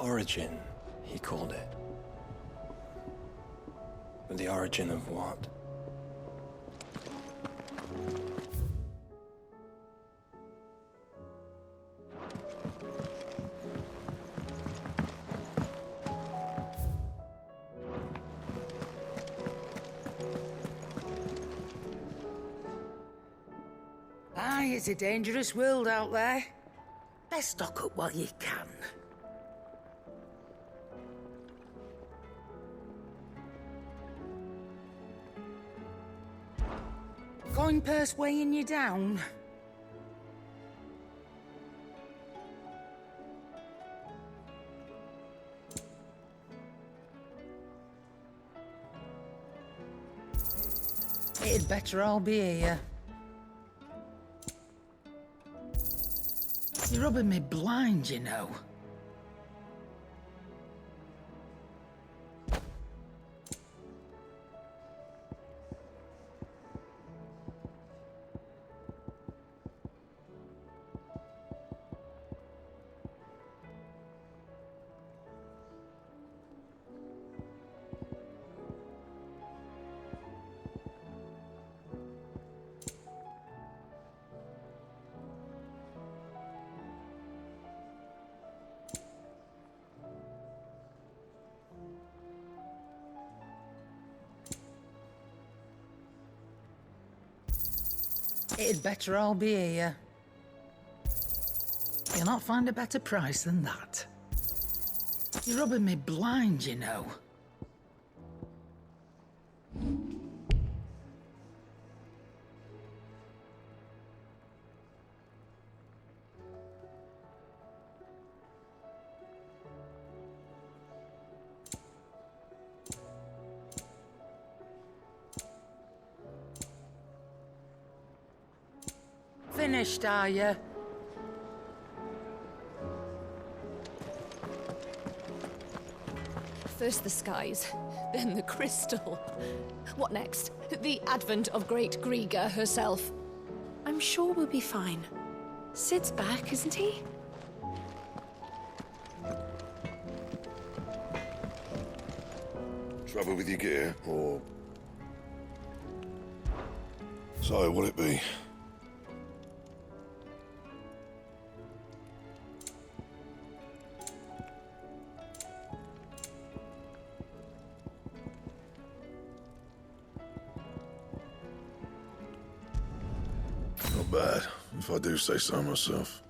Origin, he called it. But the origin of what? Aye, it's a dangerous world out there. Best stock up while you can. Coin purse weighing you down? It'd better all be here. You're rubbing me blind, you know. It'd better all be here. You'll not find a better price than that. You're rubbing me blind, you know. Finished, are you? First the skies, then the crystal. What next? The advent of Great Griga herself. I'm sure we'll be fine. Sid's back, isn't he? Trouble with your gear, or... So, what'll it be? Not bad, if I do say so myself.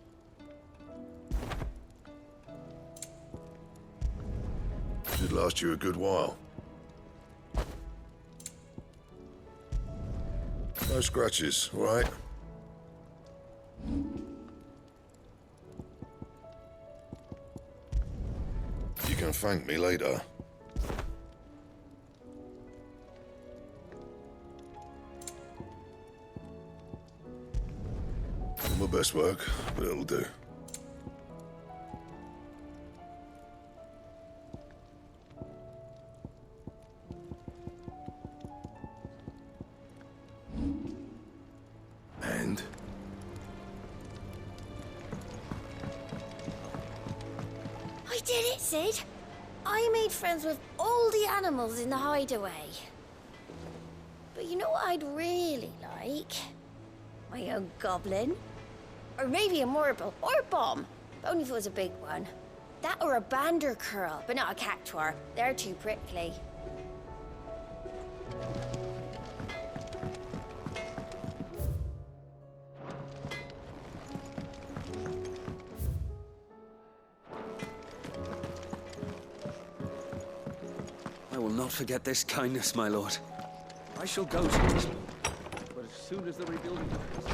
Should last you a good while. No scratches, all right? You can thank me later. Not my best work, but it'll do. And? I did it, Sid. I made friends with all the animals in the hideaway. But you know what I'd really like? My own goblin. Or maybe a morble or a bomb. But only if it was a big one. That or a bandercurl, but not a cactuar. They're too prickly. I will not forget this kindness, my lord. I shall go to this, but as soon as the rebuilding begins.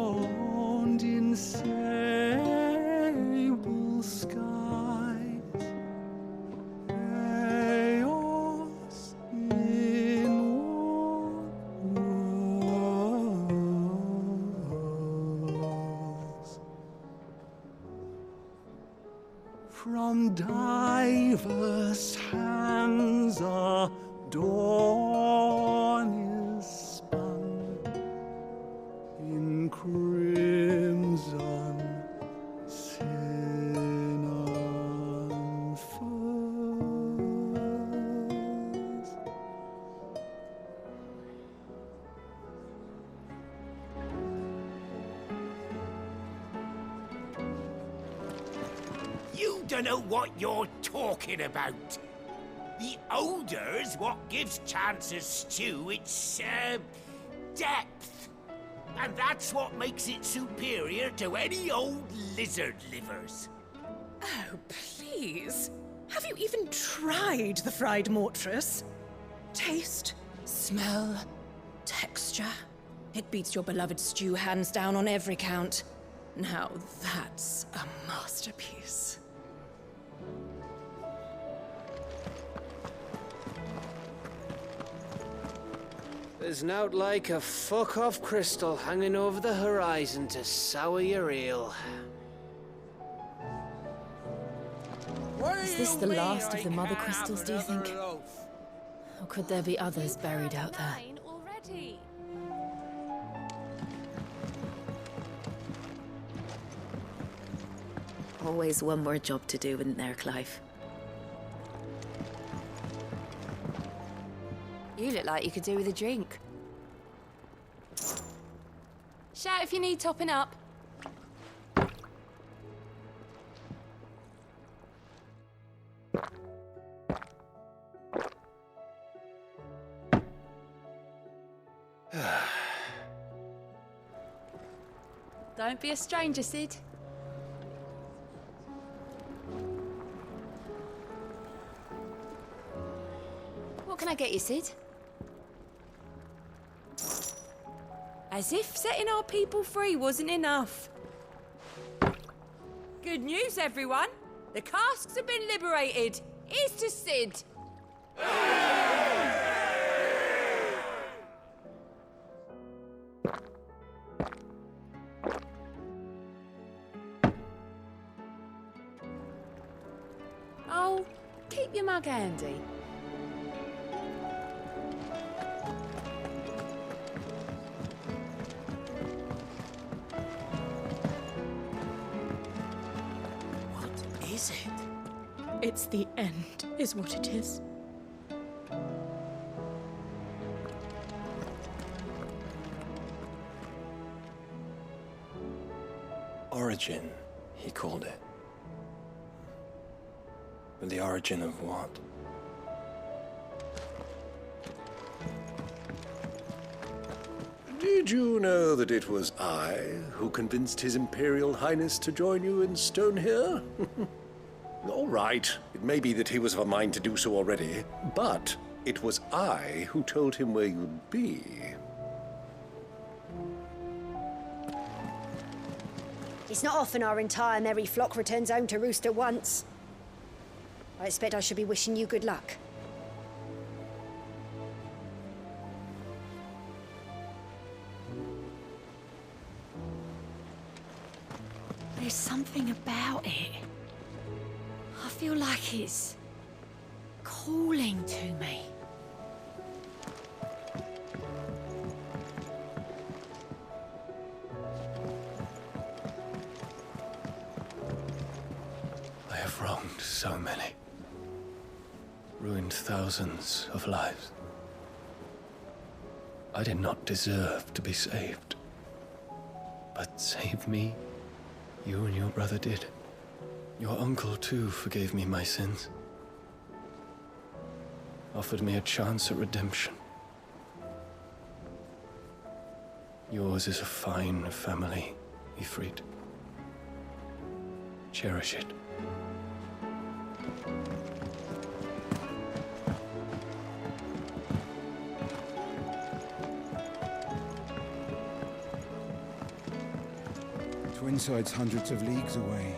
Enthroned in sable skies, chaos in walls. From diverse hands a dawn is spun in crimson sin unfurls. You don't know what you're talking about. The odor's what gives Chance's stew its, depth. And that's what makes it superior to any old lizard livers. Oh, please. Have you even tried the fried mortress? Taste, smell, texture. It beats your beloved stew hands down on every count. Now that's a masterpiece. There's nowt like a fuck-off crystal hanging over the horizon to sour your ale. Is this the last of the mother crystals, do you think? Or could there be others buried out there? Already. Always one more job to do, isn't there, Clive? You look like you could do with a drink. Shout if you need topping up. Don't be a stranger, Sid. What can I get you, Sid? As if setting our people free wasn't enough. Good news, everyone. The casks have been liberated. Here's to Sid. Oh, keep your mug handy. Is it? It's the end, is what it is. Origin, he called it. But the origin of what? Did you know that it was I who convinced His Imperial Highness to join you in Stonehere? All right, it may be that he was of a mind to do so already, but it was I who told him where you'd be. It's not often our entire merry flock returns home to roost at once. I expect I should be wishing you good luck. something about it. I feel like it's calling to me. I have wronged so many. Ruined thousands of lives. I did not deserve to be saved. But save me, you and your brother did. Your uncle, too, forgave me my sins. Offered me a chance at redemption. Yours is a fine family, Ifrit. Cherish it. Twinside's hundreds of leagues away.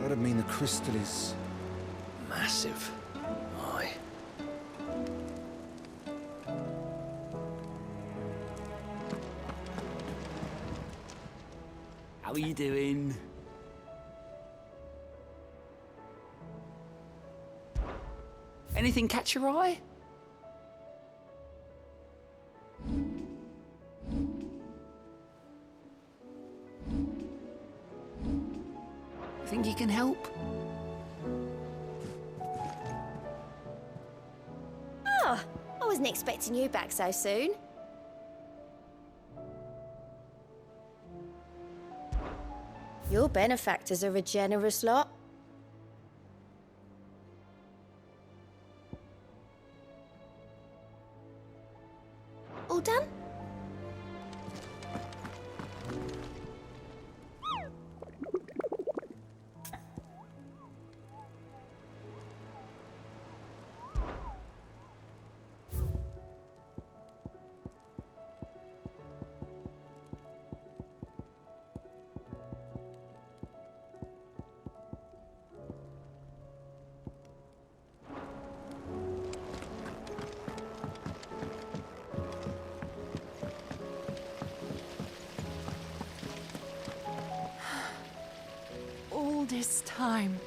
That'd mean the crystal is... massive. Aye. How are you doing? Anything catch your eye? Think you can help? Oh, I wasn't expecting you back so soon. Your benefactors are a generous lot. All done? All this time,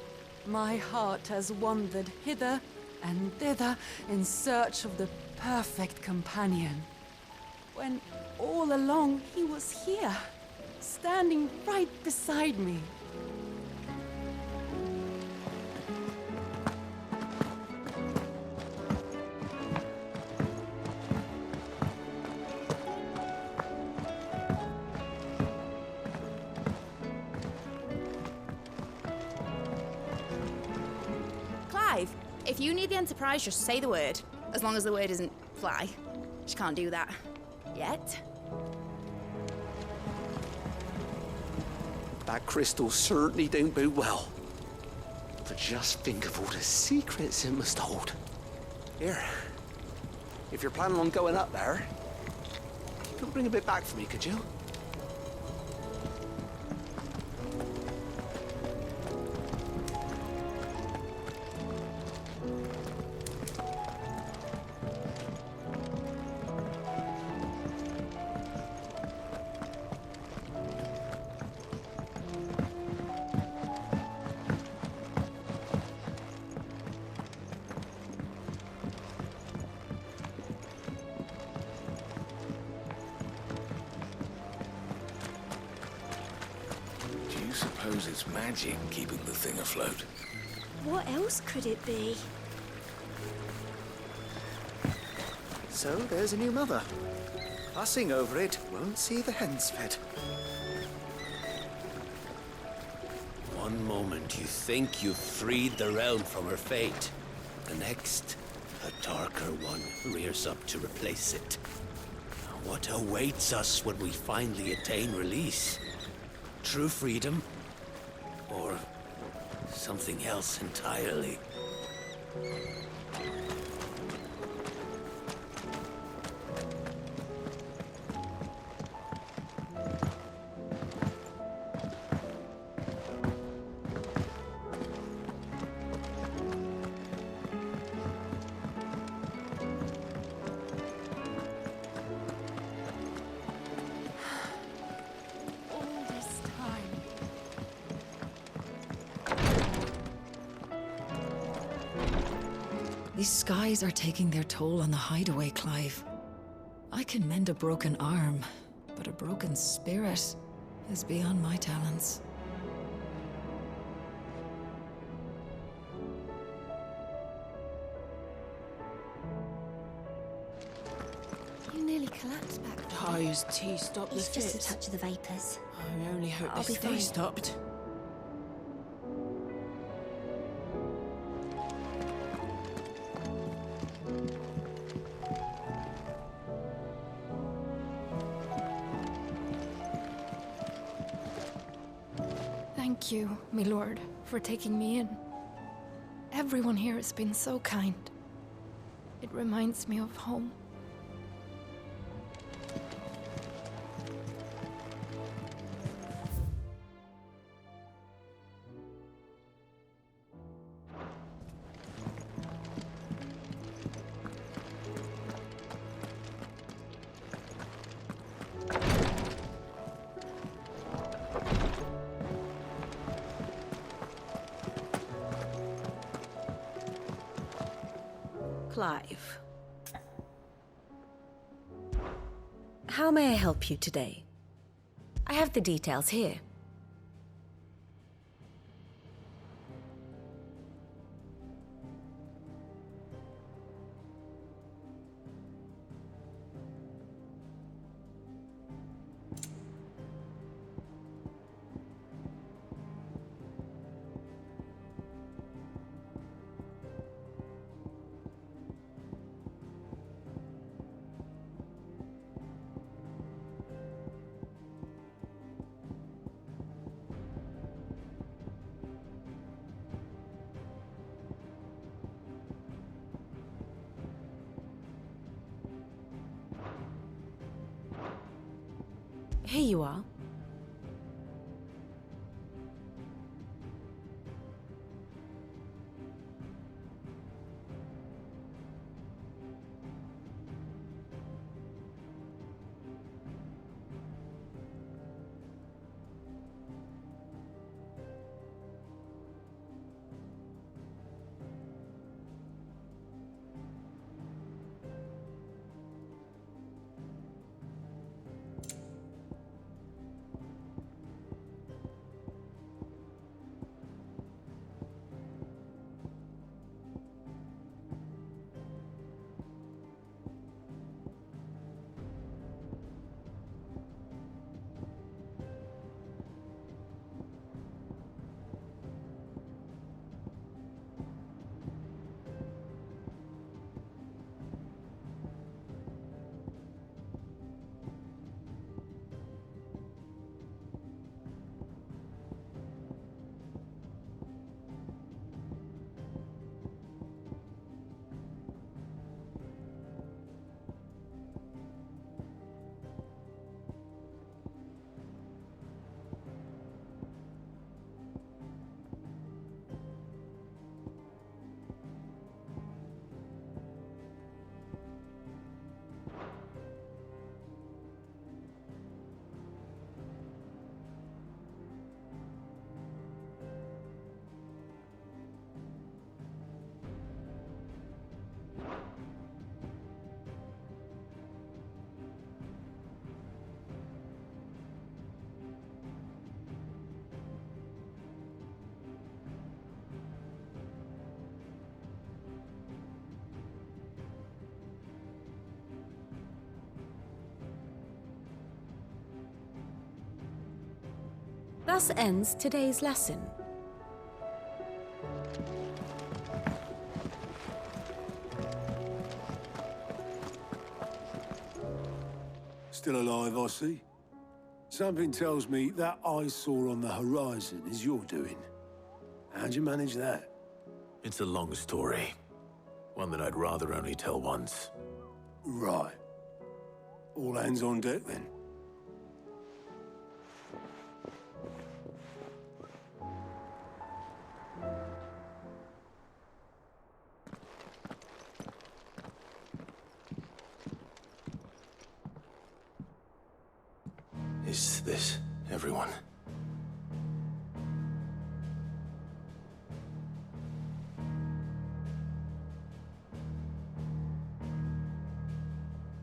my heart has wandered hither and thither in search of the perfect companion. When all along he was here, standing right beside me. If you need the Enterprise, just say the word. As long as the word isn't fly. She can't do that. Yet. That crystal certainly don't bode well. But just think of all the secrets it must hold. Here, if you're planning on going up there, you could bring a bit back for me, could you? Suppose it's magic keeping the thing afloat. What else could it be? So there's a new mother. Passing over it won't see the hens fed. One moment you think you've freed the realm from her fate. The next, a darker one rears up to replace it. What awaits us when we finally attain release? True freedom? Or something else entirely? These skies are taking their toll on the hideaway, Clive. I can mend a broken arm, but a broken spirit is beyond my talents. You nearly collapsed back there. I used tea stop the It's just a fit. touch of the vapours. I only hope I'll they be stay fine. stopped. Thank you, my lord, for taking me in. Everyone here has been so kind. It reminds me of home. Clive. How may I help you today? I have the details here. Here you are. Thus ends today's lesson. Still alive, I see. Something tells me that eyesore on the horizon is your doing. How'd you manage that? It's a long story. One that I'd rather only tell once. Right. All hands on deck, then. Is this everyone?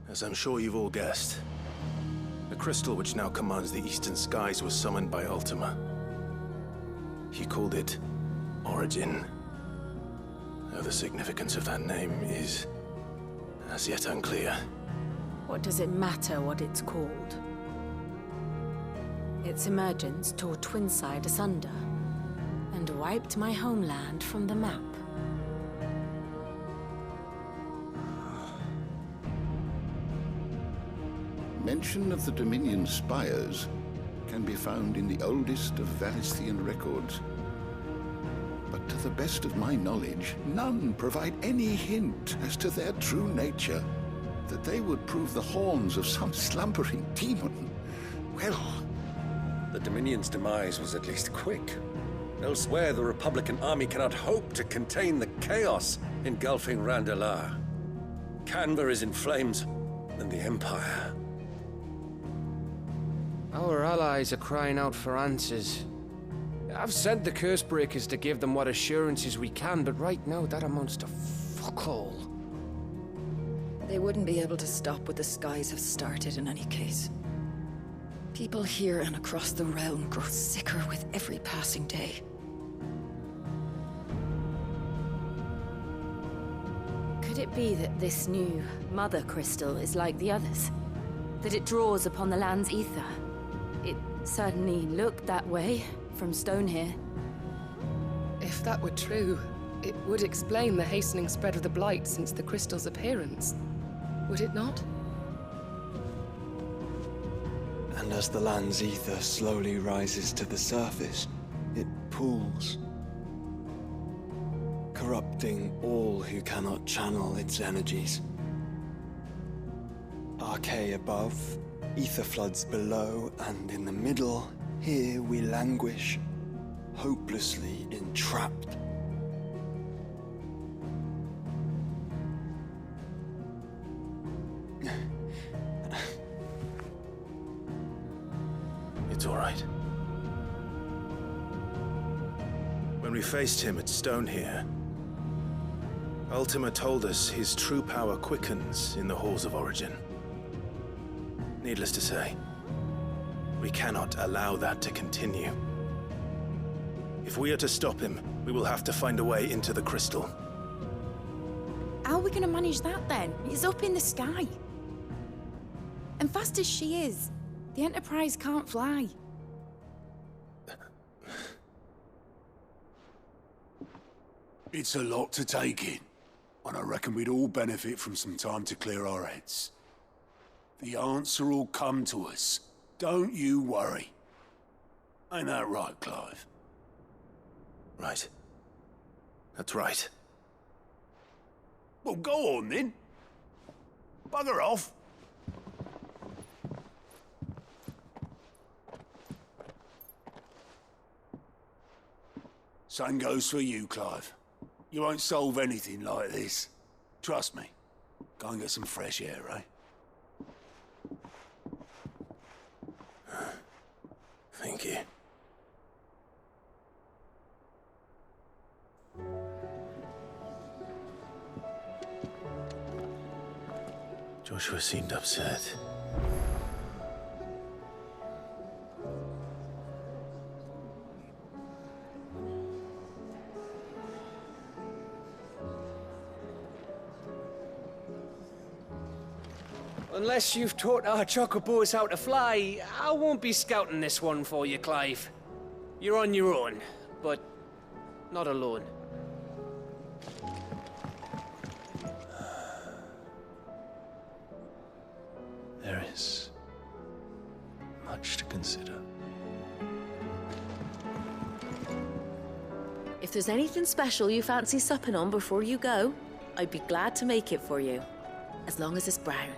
As I'm sure you've all guessed, the crystal which now commands the eastern skies was summoned by Ultima. He called it Origin. Though the significance of that name is as yet unclear. What does it matter what it's called? Its emergence tore Twinside asunder and wiped my homeland from the map. Mention of the Dominion spires can be found in the oldest of Varisthian records. But to the best of my knowledge, none provide any hint as to their true nature. That they would prove the horns of some slumbering demon. Well, the Dominion's demise was at least quick. Elsewhere, the Republican army cannot hope to contain the chaos engulfing Randalar. Canva is in flames, and the Empire. Our allies are crying out for answers. I've sent the Cursebreakers to give them what assurances we can, but right now that amounts to fuck all. They wouldn't be able to stop what the skies have started in any case. People here and across the realm grow sicker with every passing day. Could it be that this new Mother Crystal is like the others? That it draws upon the land's ether? It certainly looked that way from Stonehere. If that were true, it would explain the hastening spread of the Blight since the crystal's appearance. Would it not? And as the land's ether slowly rises to the surface, it pools, corrupting all who cannot channel its energies. Archay above, ether floods below, and in the middle, here we languish, hopelessly entrapped. It's all right. When we faced him at Stonehere, Ultima told us his true power quickens in the halls of Origin. Needless to say, we cannot allow that to continue. If we are to stop him, we will have to find a way into the crystal. How are we gonna manage that then? It's up in the sky. And fast as she is, the Enterprise can't fly. It's a lot to take in, and I reckon we'd all benefit from some time to clear our heads. The answer will come to us. Don't you worry. Ain't that right, Clive? Right. That's right. Well, go on then. Bugger off. Same goes for you, Clive. You won't solve anything like this. Trust me. Go and get some fresh air, eh? Thank you. Joshua seemed upset. Unless you've taught our chocobos how to fly, I won't be scouting this one for you, Clive. You're on your own, but not alone. There is much to consider. If there's anything special you fancy supping on before you go, I'd be glad to make it for you. As long as it's brown.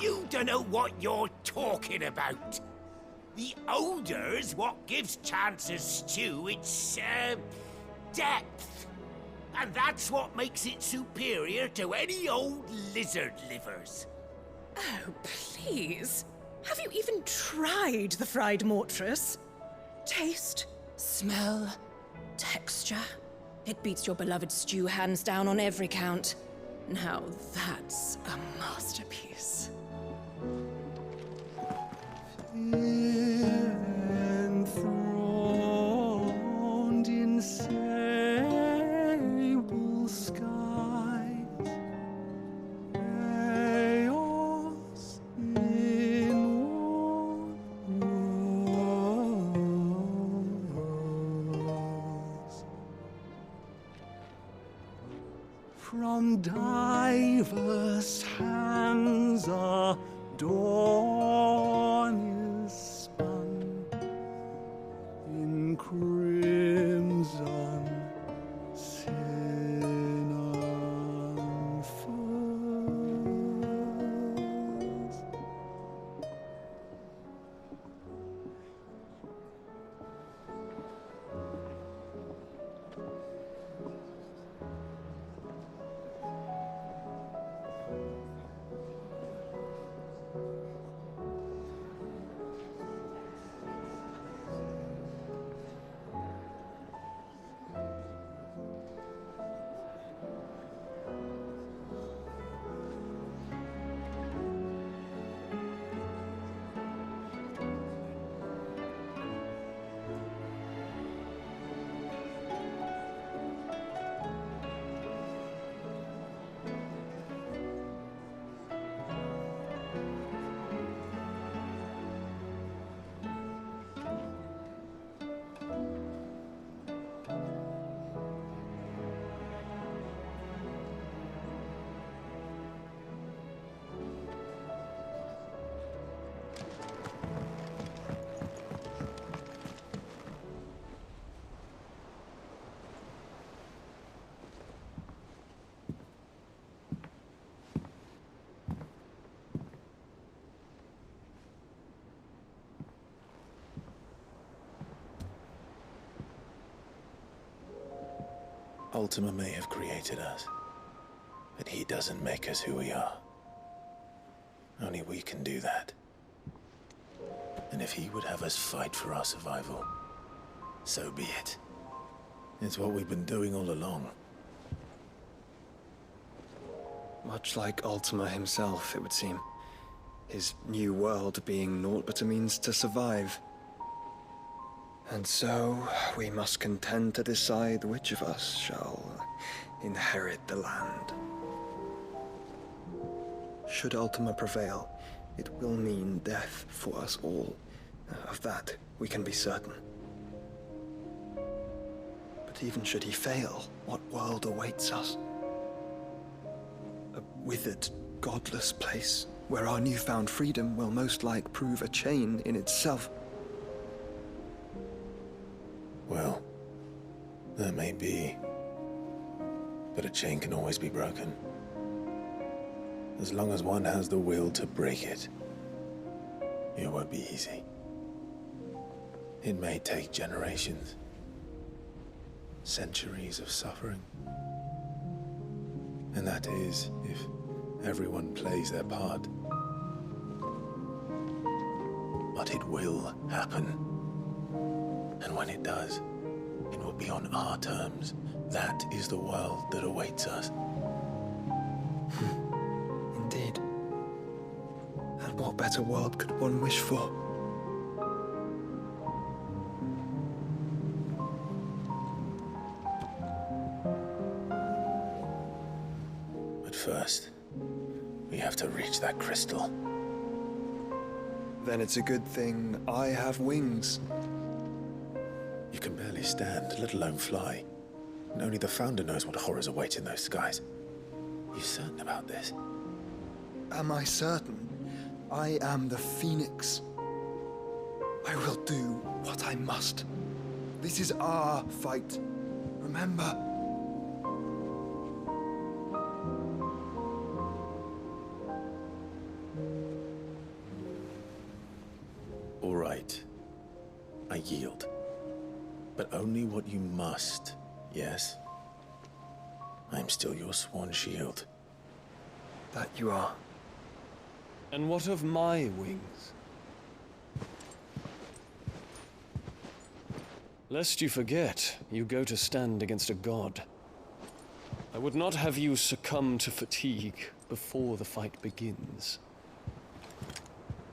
You don't know what you're talking about. The odor's what gives Chance's stew its, depth. And that's what makes it superior to any old lizard livers. Oh, please. Have you even tried the fried mortress? Taste, smell, texture. It beats your beloved stew hands down on every count. Now that's a masterpiece. Enthroned in sable skies, chaos in wars. From diverse hands a dawn is spun in crimson sin unfurls. Ultima may have created us, but he doesn't make us who we are. Only we can do that. And if he would have us fight for our survival, so be it. It's what we've been doing all along. Much like Ultima himself, it would seem. His new world being naught but a means to survive. And so, we must contend to decide which of us shall inherit the land. Should Ultima prevail, it will mean death for us all. Of that, we can be certain. But even should he fail, what world awaits us? A withered, godless place, where our newfound freedom will most like prove a chain in itself. Well, that may be, but a chain can always be broken. As long as one has the will to break it, it won't be easy. It may take generations, centuries of suffering. And that is if everyone plays their part. But it will happen. And when it does, it will be on our terms. That is the world that awaits us. Indeed. And what better world could one wish for? But first, we have to reach that crystal. Then it's a good thing I have wings. You can barely stand, let alone fly. And only the Founder knows what horrors await in those skies. You certain about this? Am I certain? I am the Phoenix. I will do what I must. This is our fight. Remember? All right. I yield. But only what you must, yes? I'm still your sworn shield. That you are. And what of my wings? Lest you forget, you go to stand against a god. I would not have you succumb to fatigue before the fight begins.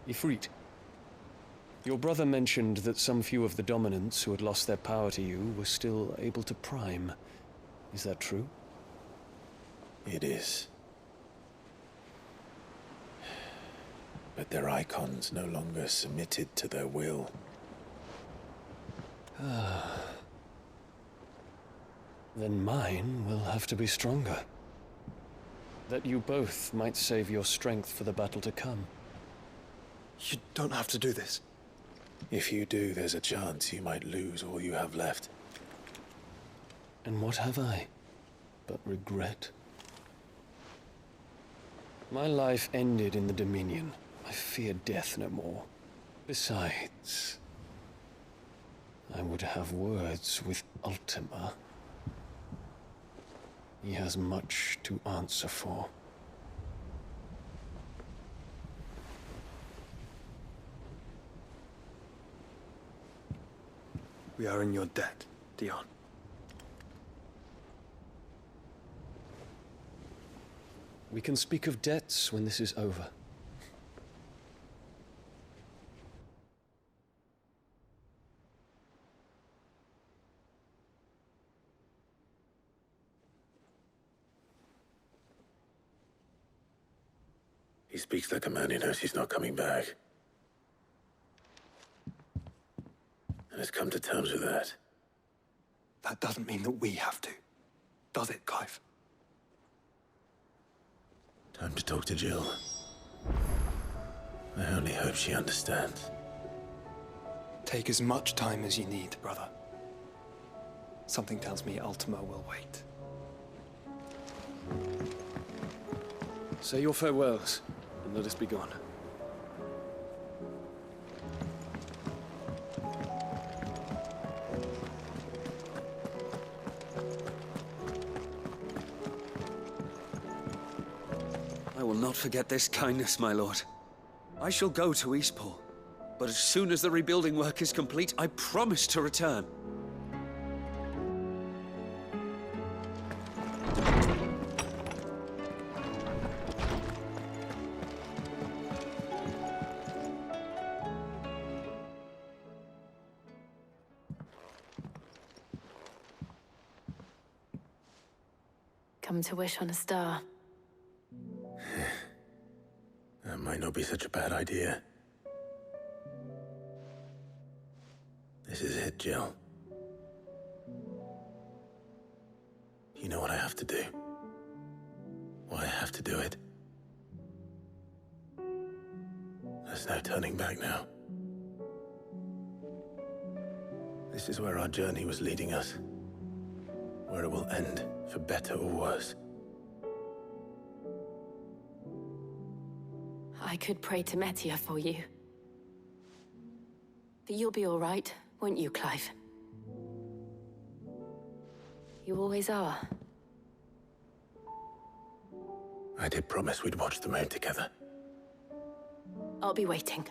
Ifrit, your brother mentioned that some few of the dominants who had lost their power to you were still able to prime. Is that true? It is. But their icons no longer submitted to their will. Then mine will have to be stronger. That you both might save your strength for the battle to come. You don't have to do this. If you do, there's a chance you might lose all you have left. And what have I but regret? My life ended in the Dominion. I fear death no more. Besides, I would have words with Ultima. He has much to answer for. We are in your debt, Dion. We can speak of debts when this is over. He speaks like a man who knows he's not coming back. And has come to terms with that. That doesn't mean that we have to, does it, Clive? Time to talk to Jill. I only hope she understands. Take as much time as you need, brother. Something tells me Ultima will wait. Say your farewells, and let us be gone. I will not forget this kindness, my lord. I shall go to Eastport, but as soon as the rebuilding work is complete, I promise to return. Come to wish on a star. That might not be such a bad idea. This is it, Jill. You know what I have to do. Why I have to do it. There's no turning back now. This is where our journey was leading us. Where it will end, for better or worse. I could pray to Metia for you. But you'll be all right, won't you, Clive? You always are. I did promise we'd watch the moon together. I'll be waiting.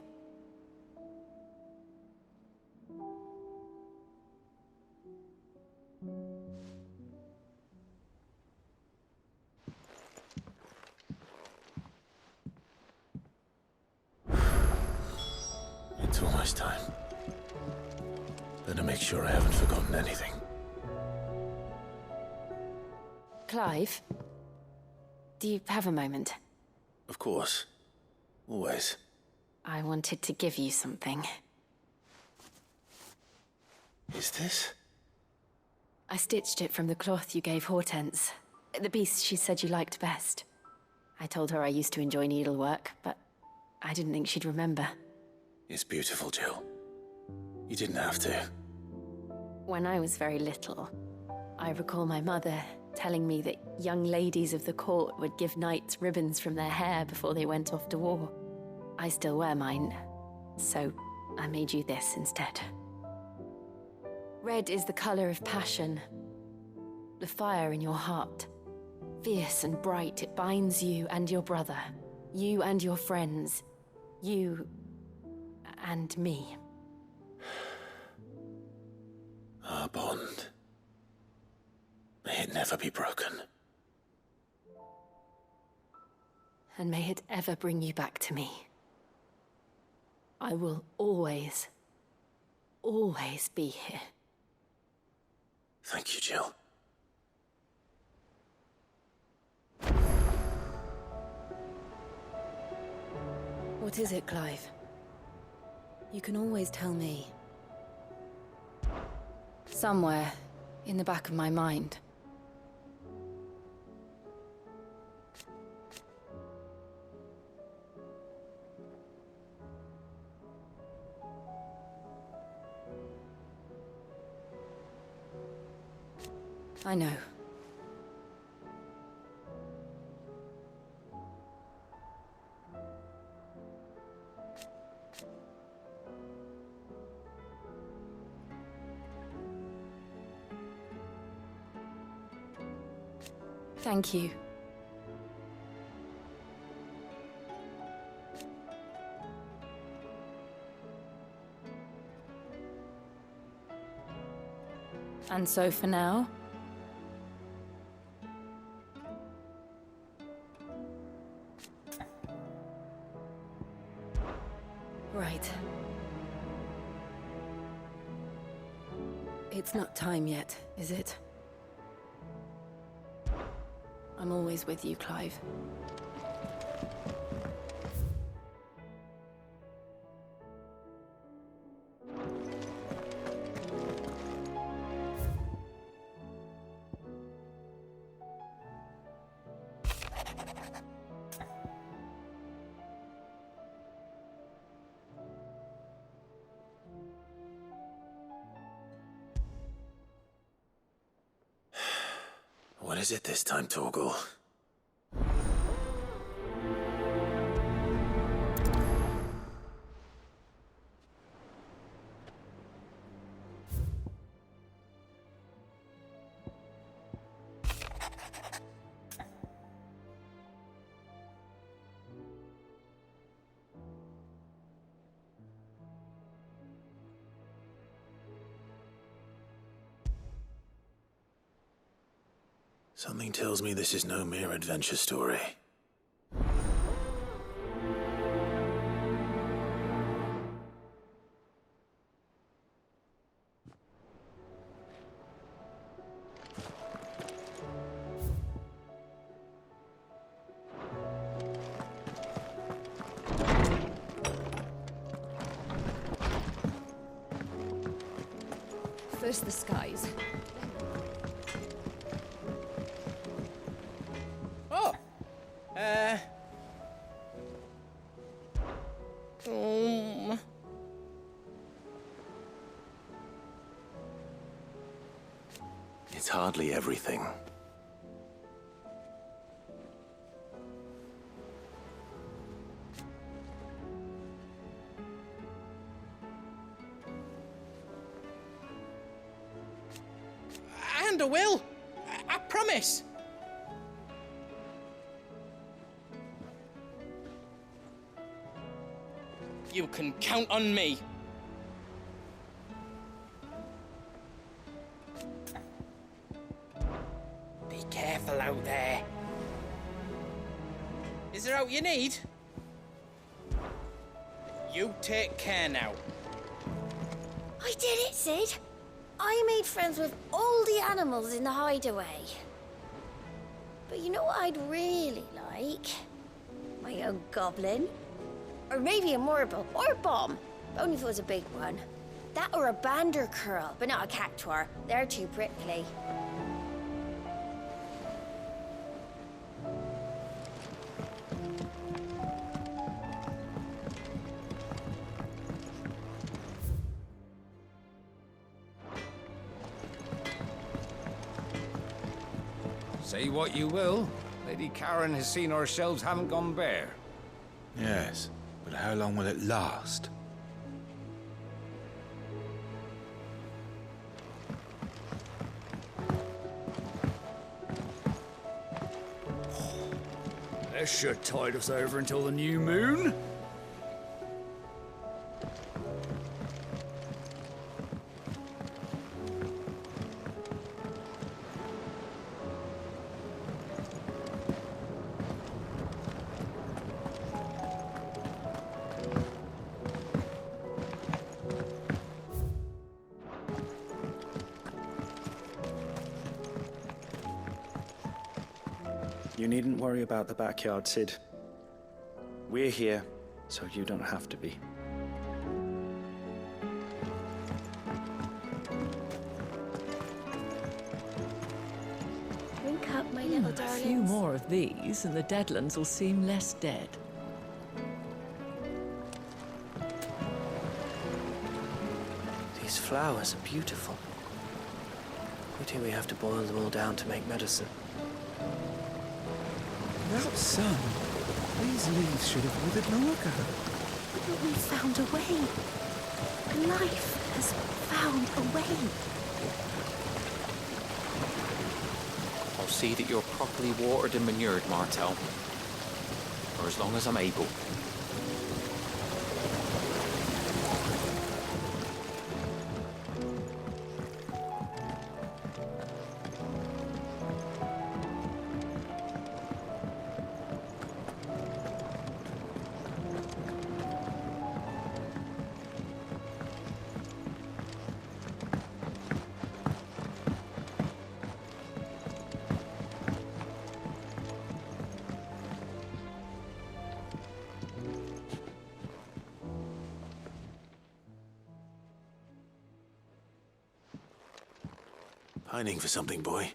It's almost time. Better make sure I haven't forgotten anything. Clive? Do you have a moment? Of course. Always. I wanted to give you something. Is this? I stitched it from the cloth you gave Hortense. The piece she said you liked best. I told her I used to enjoy needlework, but I didn't think she'd remember. It's beautiful, Jill. You didn't have to. When I was very little, I recall my mother telling me that young ladies of the court would give knights ribbons from their hair before they went off to war. I still wear mine, so I made you this instead. Red is the color of passion, the fire in your heart. Fierce and bright, it binds you and your brother, you and your friends, you and me. Our bond. May it never be broken. And may it ever bring you back to me. I will always, always be here. Thank you, Jill. What is it, Clive? You can always tell me. Somewhere in the back of my mind. I know. Thank you. And so for now, right. It's not time yet, is it? I'm always with you, Clive. What is it this time, Torgal? Something tells me this is no mere adventure story. First the skies. Oh! It's hardly everything. And I will! I promise! You can count on me. Be careful out there. Is there out you need? You take care now. I did it, Sid. I made friends with all the animals in the hideaway. But you know what I'd really like? My own goblin. Or maybe a morble, or a bomb. Only if it was a big one. That or a bandercurl, but not a cactuar. They're too prickly. Say what you will, Lady Karen has seen our shelves haven't gone bare. Yes, but how long will it last? This should tide us over until the new moon. You needn't worry about the backyard, Cid. We're here, so you don't have to be. Wink up, my little A darlings. few more of these, and the Deadlands will seem less dead. These flowers are beautiful. Pity we have to boil them all down to make medicine. That sun, these leaves should have withered long ago. But we found a way. Life has found a way. I'll see that you're properly watered and manured, Martel. For as long as I'm able. Pining for something, boy.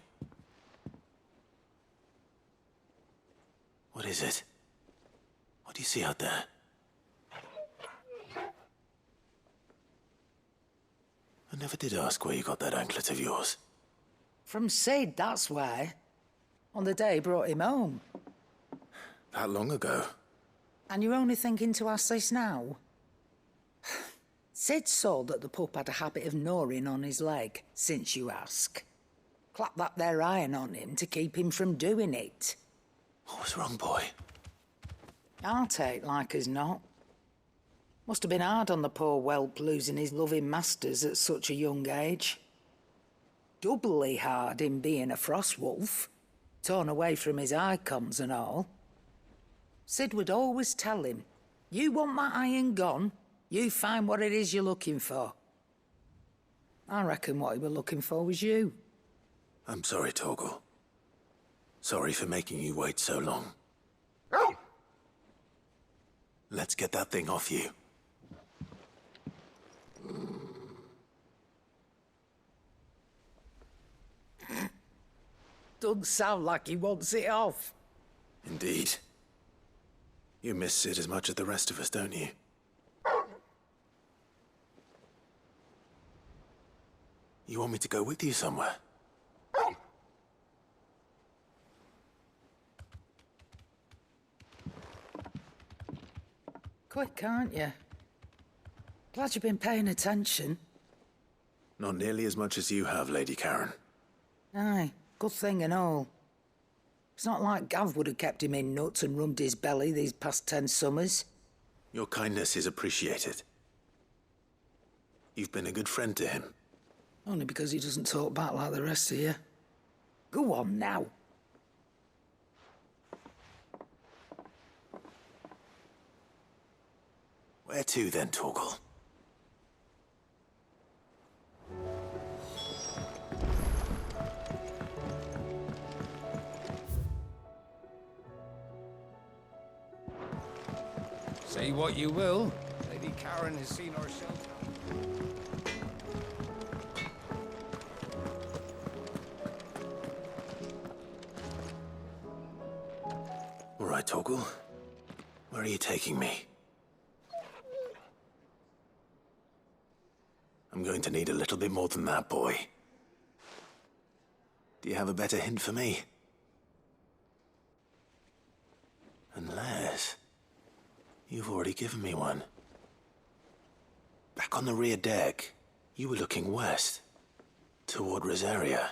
What is it? What do you see out there? I never did ask where you got that anklet of yours. From Cid, that's why. On the day he brought him home. That long ago? And you're only thinking to ask this now? Cid saw that the pup had a habit of gnawing on his leg, since you ask. Clap that there iron on him to keep him from doing it. What was wrong, boy? I'll take like as not. Must have been hard on the poor whelp losing his loving masters at such a young age. Doubly hard in being a frost wolf, torn away from his icons and all. Cid would always tell him, you want that iron gone? You find what it is you're looking for. I reckon what he were looking for was you. I'm sorry, Torgal. Sorry for making you wait so long. Let's get that thing off you. Doesn't sound like he wants it off. Indeed. You miss Cid as much as the rest of us, don't you? You want me to go with you somewhere? Quick, aren't you? Glad you've been paying attention. Not nearly as much as you have, Lady Karen. Aye, good thing and all. It's not like Gav would have kept him in nuts and rubbed his belly these past 10 summers. Your kindness is appreciated. You've been a good friend to him. Only because he doesn't talk back like the rest of you. Go on now. Where to then, Torgal? Say what you will, Lady Karen has seen herself. All right, Torgal. Where are you taking me? I'm going to need a little bit more than that, boy. Do you have a better hint for me? Unless... you've already given me one. Back on the rear deck, you were looking west, toward Rosaria.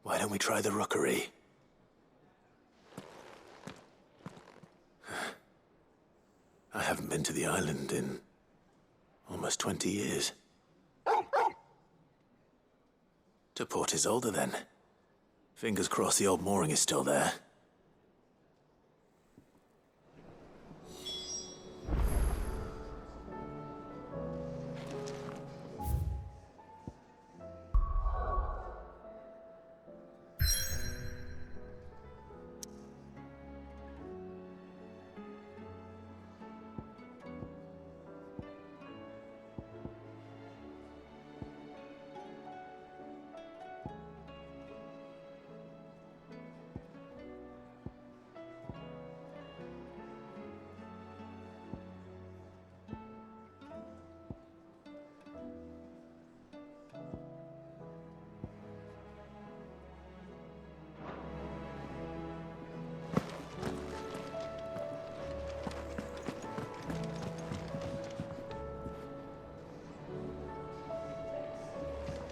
Why don't we try the rookery? I haven't been to the island in almost 20 years. To Port Isolde, then. Fingers crossed the old mooring is still there.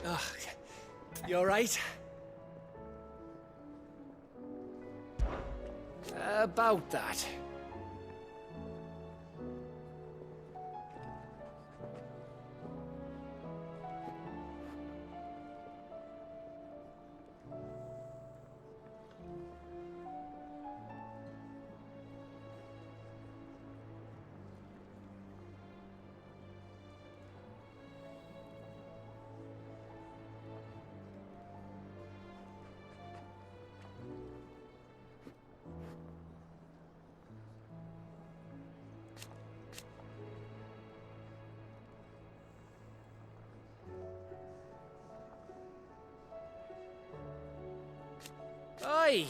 Ugh, you alright? About that. Oi!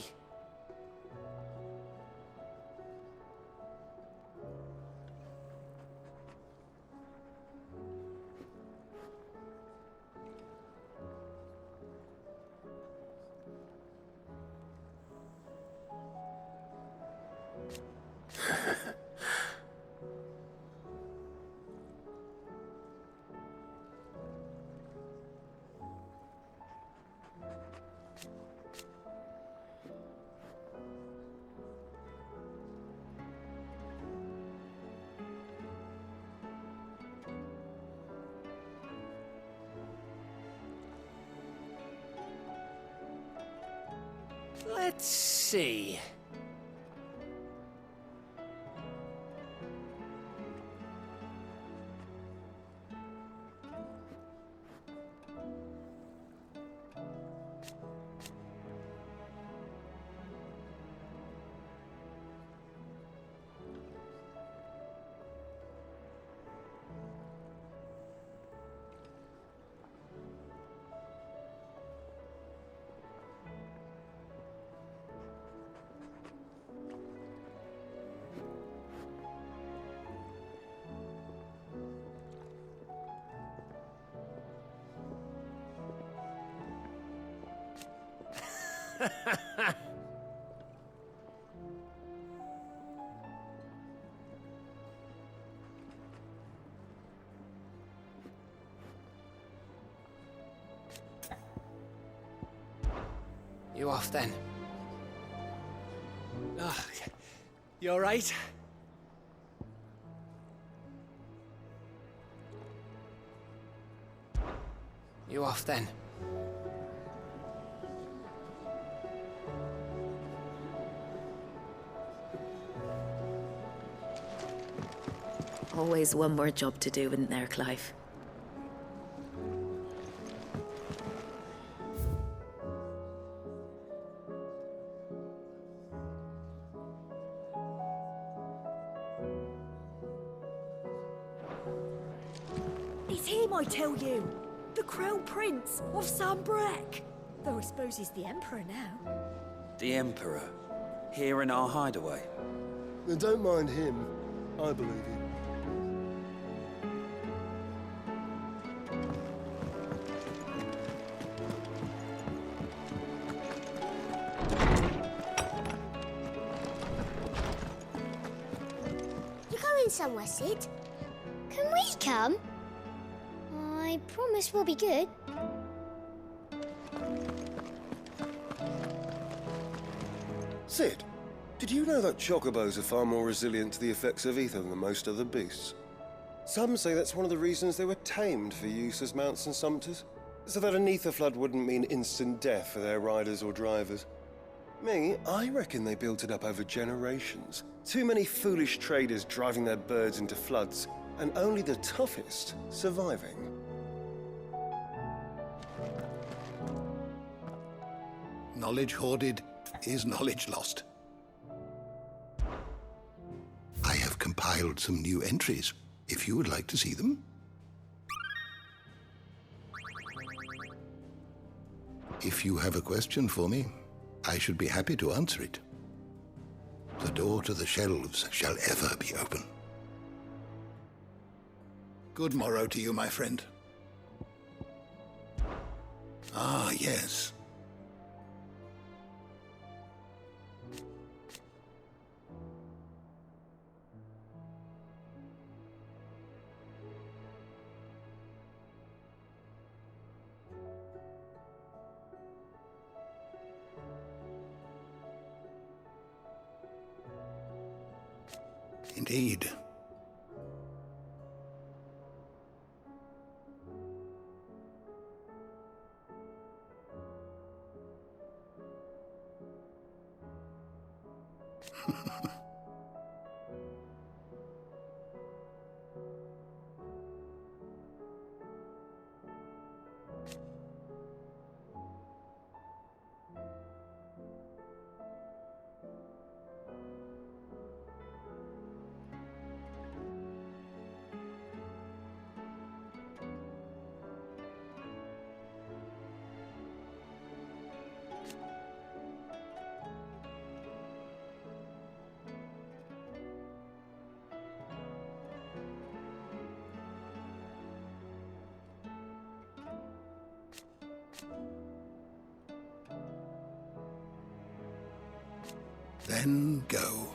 Let's see. You off then? Ugh, you alright? You off then? Always one more job to do, isn't there, Clive? It's him, I tell you! The Crown Prince of Sanbreque! Though I suppose he's the Emperor now. The Emperor? Here in our hideaway? Then don't mind him. I believe him. You're going somewhere, Sid? Can we come? I promise we'll be good. Sid, did you know that chocobos are far more resilient to the effects of ether than most other beasts? Some say that's one of the reasons they were tamed for use as mounts and sumpters, so that an ether flood wouldn't mean instant death for their riders or drivers. Me, I reckon they built it up over generations. Too many foolish traders driving their birds into floods, and only the toughest surviving. Knowledge hoarded is knowledge lost. I have compiled some new entries, if you would like to see them. If you have a question for me, I should be happy to answer it. The door to the shelves shall ever be open. Good morrow to you, my friend. Ah, yes. Indeed. Then go.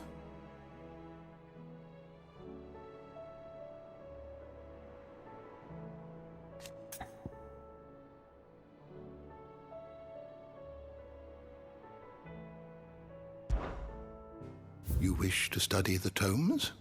You wish to study the tomes?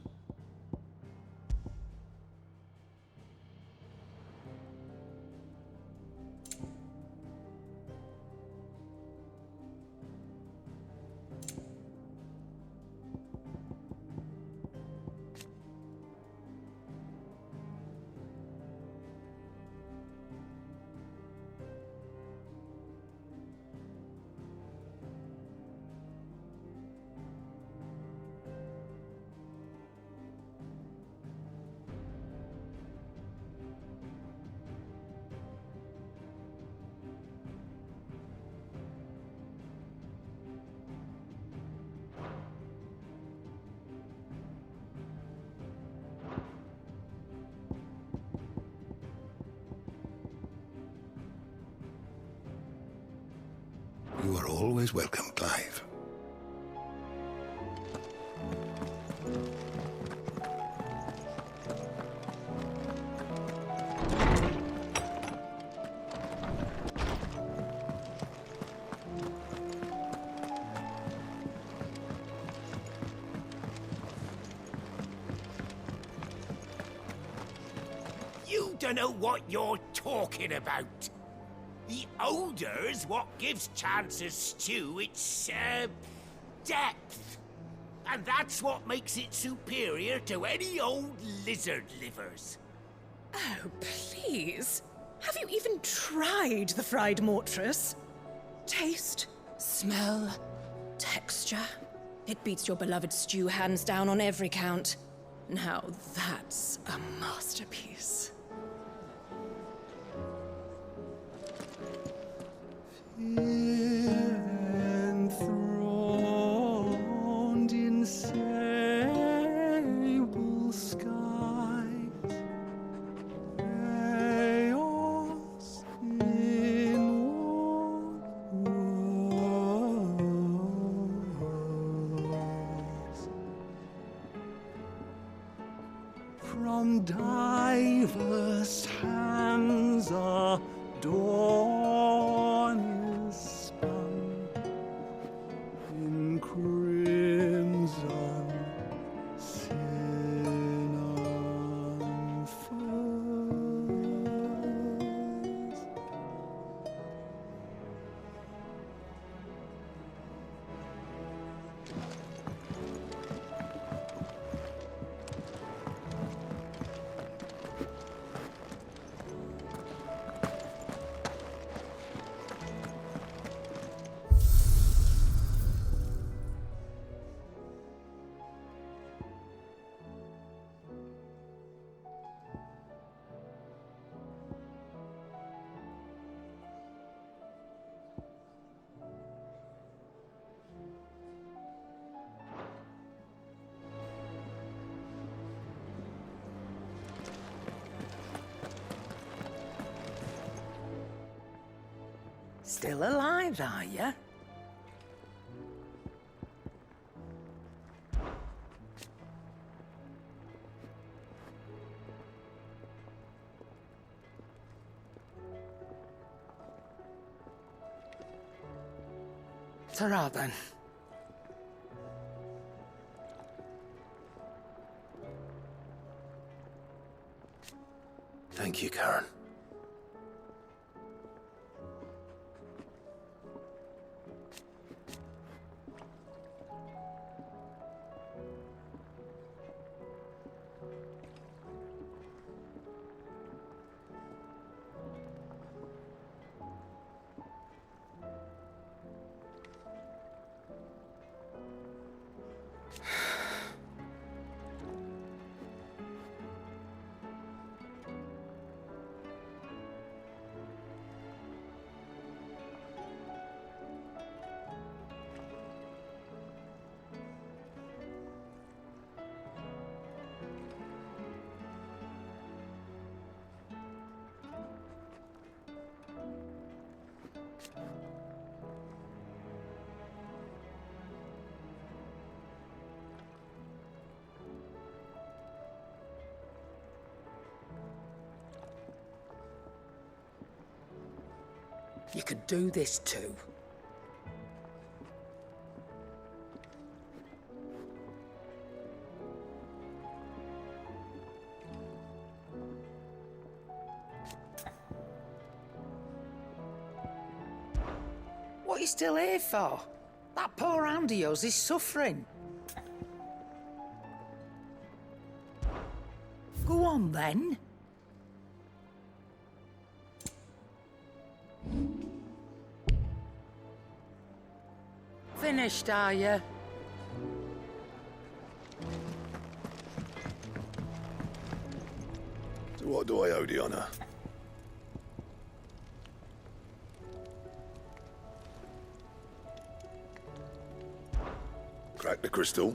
You are always welcome, Clive. You don't know what you're talking about. The odour's what gives Chance's stew its, depth. And that's what makes it superior to any old lizard livers. Oh, please. Have you even tried the fried mortress? Taste, smell, texture. It beats your beloved stew hands down on every count. Now that's a masterpiece. Enthroned in sable skies, chaos inward whirls. From diverse hands a dawn is spun in crimson sin unfurls. Still alive, are you? Ta-ra, then. Thank you, Karen. You could do this too. What are you still here for? That poor hand of yours is suffering. Go on then. Finished, are you? To what do I owe the honor? Crack the crystal.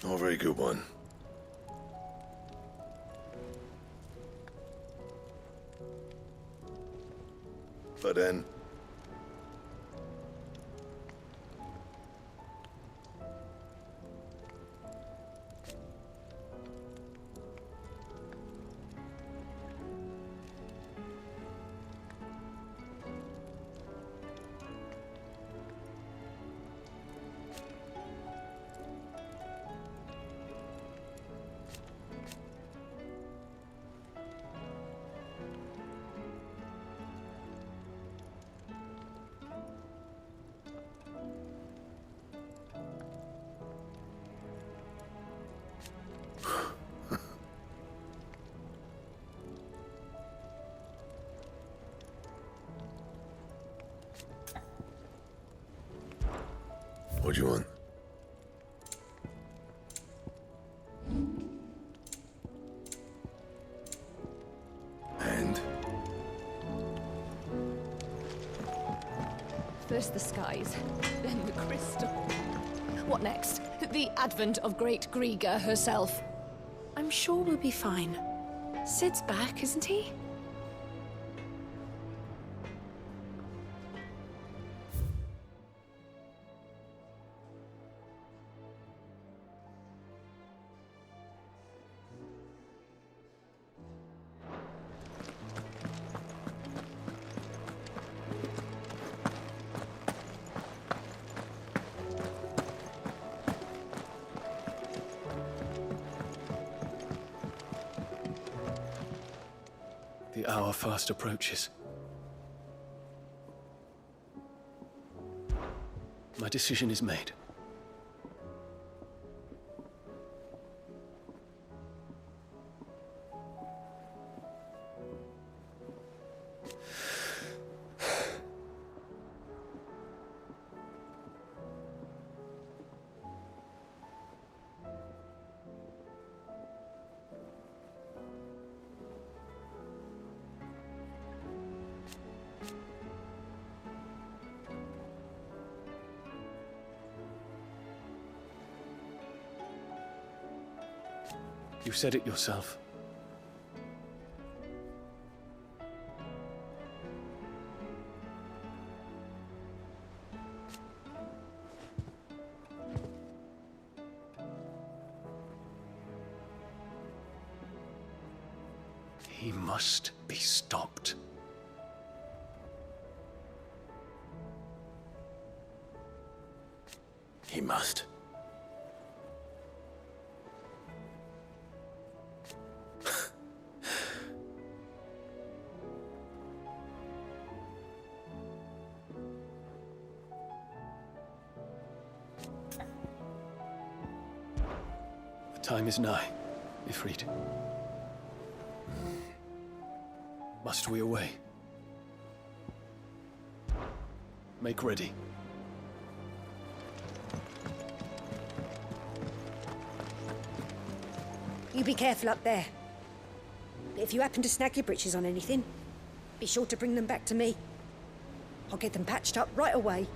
Not a very good one. But then... What do you want? And? First the skies, then the crystal. What next? The advent of Great Griga herself. I'm sure we'll be fine. Sid's back, isn't he? The hour fast approaches. My decision is made. You said it yourself. He must be stopped. He must. The time is nigh, Ifrit. Must we away? Make ready. You be careful up there. But if you happen to snag your britches on anything, be sure to bring them back to me. I'll get them patched up right away.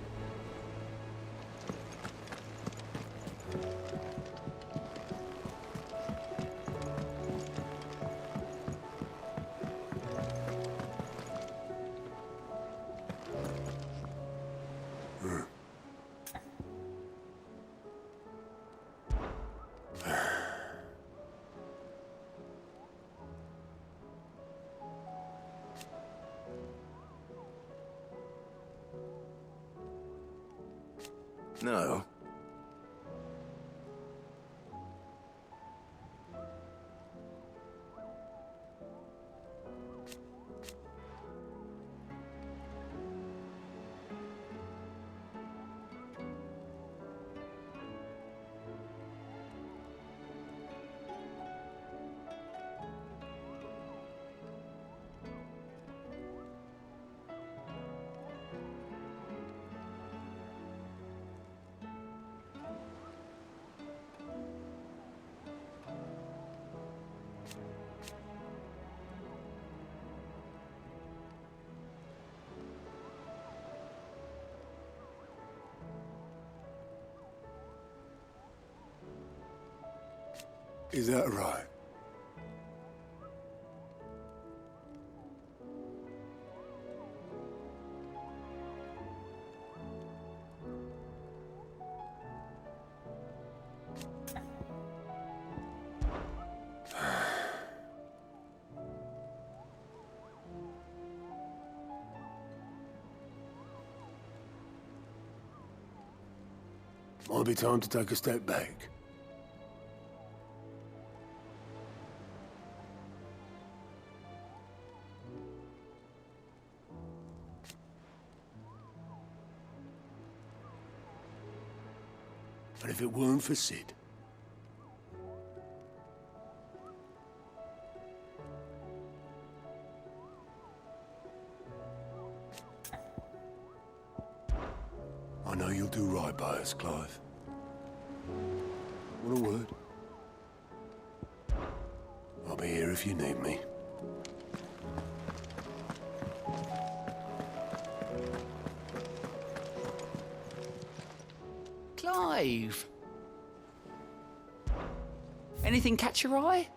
No. Is that right? Might be time to take a step back. But if it weren't for Cid, I know you'll do right by us, Clive. Want a word? I'll be here if you need me. Clive! Anything catch your eye?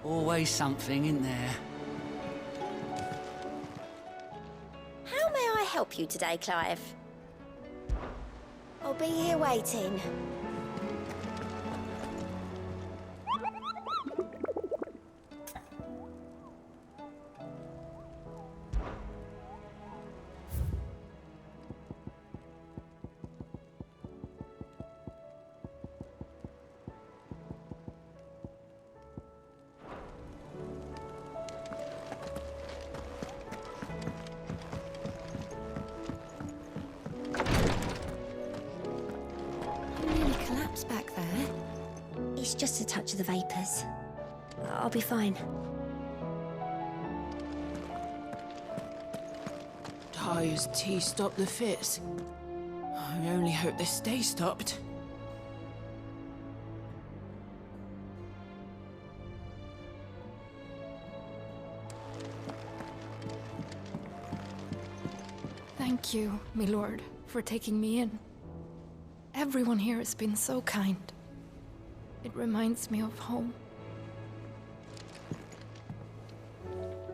Always something in there. How may I help you today, Clive? I'll be here waiting. Back there. It's just a touch of the vapors. I'll be fine. Ty's tea stopped the fits. I only hope they stay stopped. Thank you, my lord, for taking me in. Everyone here has been so kind. It reminds me of home.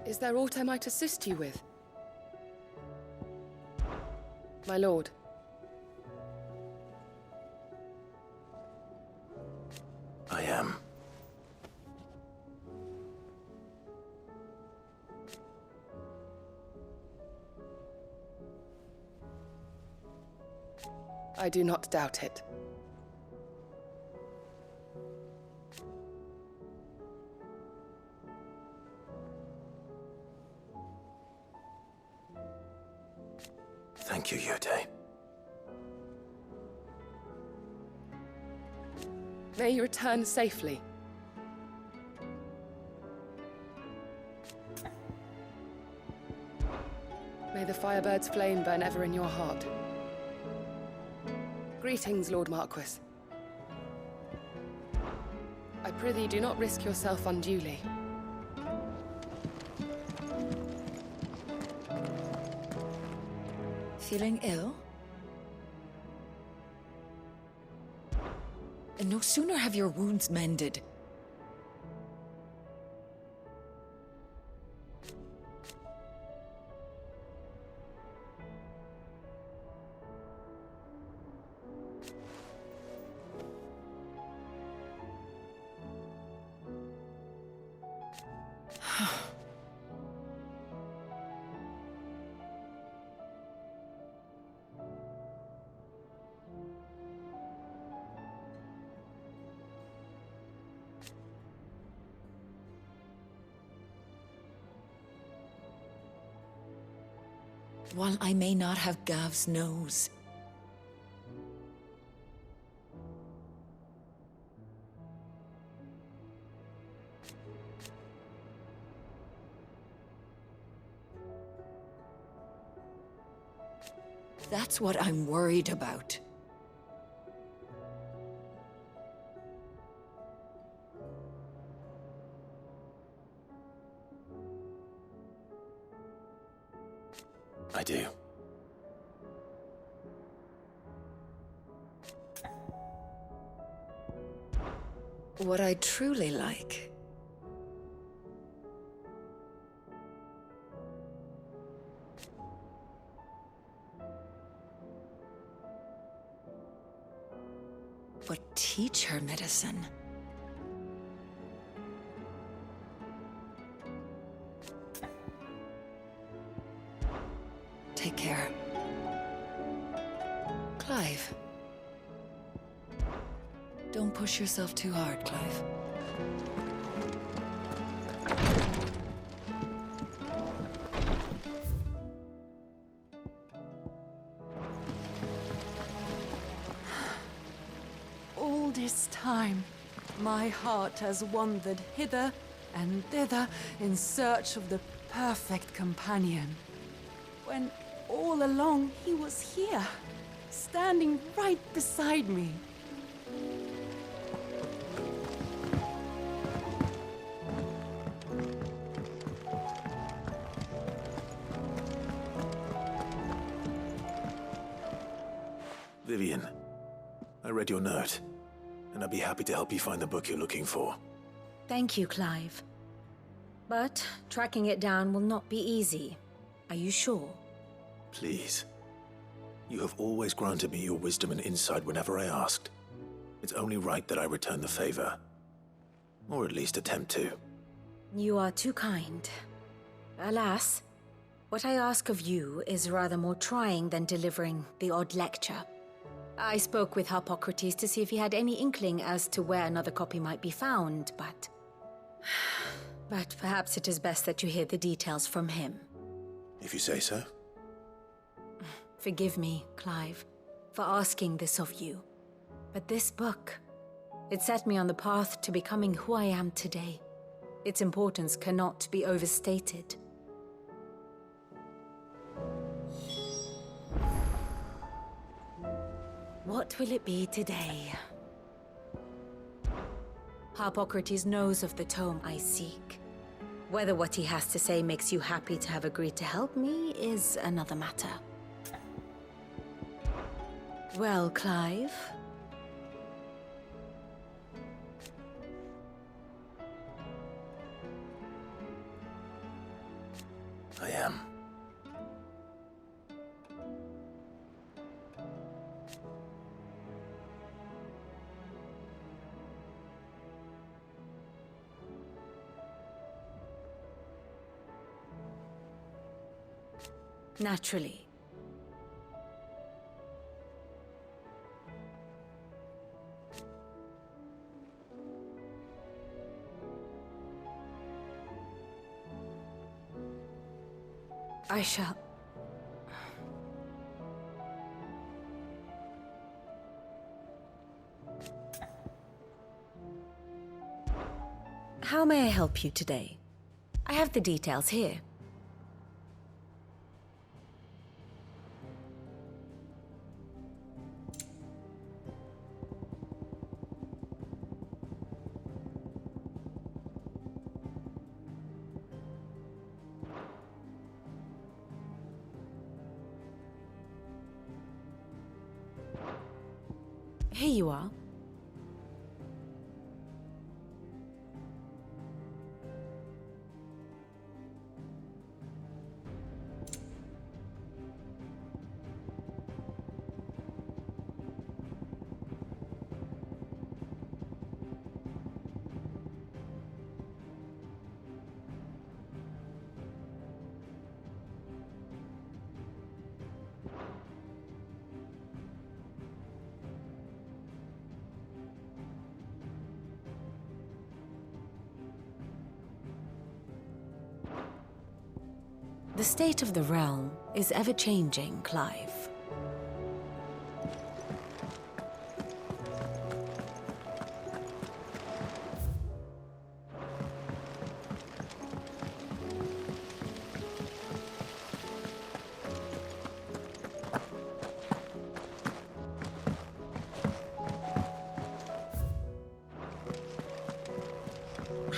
Is there aught I might assist you with? My lord. I am. I do not doubt it. Thank you, Yode. May you return safely. May the Firebird's flame burn ever in your heart. Greetings, Lord Marquis. I prithee do not risk yourself unduly. Feeling ill? And no sooner have your wounds mended. While I may not have Gav's nose, that's what I'm worried about. I do. What I truly like but teach her medicine. Take care. Clive. Don't push yourself too hard, Clive. All this time, my heart has wandered hither and thither in search of the perfect companion. When all along he was here, standing right beside me. Vivian, I read your note, and I'd be happy to help you find the book you're looking for. Thank you, Clive. But tracking it down will not be easy. Are you sure? Please. You have always granted me your wisdom and insight whenever I asked. It's only right that I return the favor. Or at least attempt to. You are too kind. Alas, what I ask of you is rather more trying than delivering the odd lecture. I spoke with Harpocrates to see if he had any inkling as to where another copy might be found, but perhaps it is best that you hear the details from him. If you say so. Forgive me, Clive, for asking this of you. But this book, it set me on the path to becoming who I am today. Its importance cannot be overstated. What will it be today? Harpocrates knows of the tome I seek. Whether what he has to say makes you happy to have agreed to help me is another matter. Well, Clive? I am. Naturally. I shall. How may I help you today? I have the details here. Here you are. The state of the realm is ever-changing, Clive.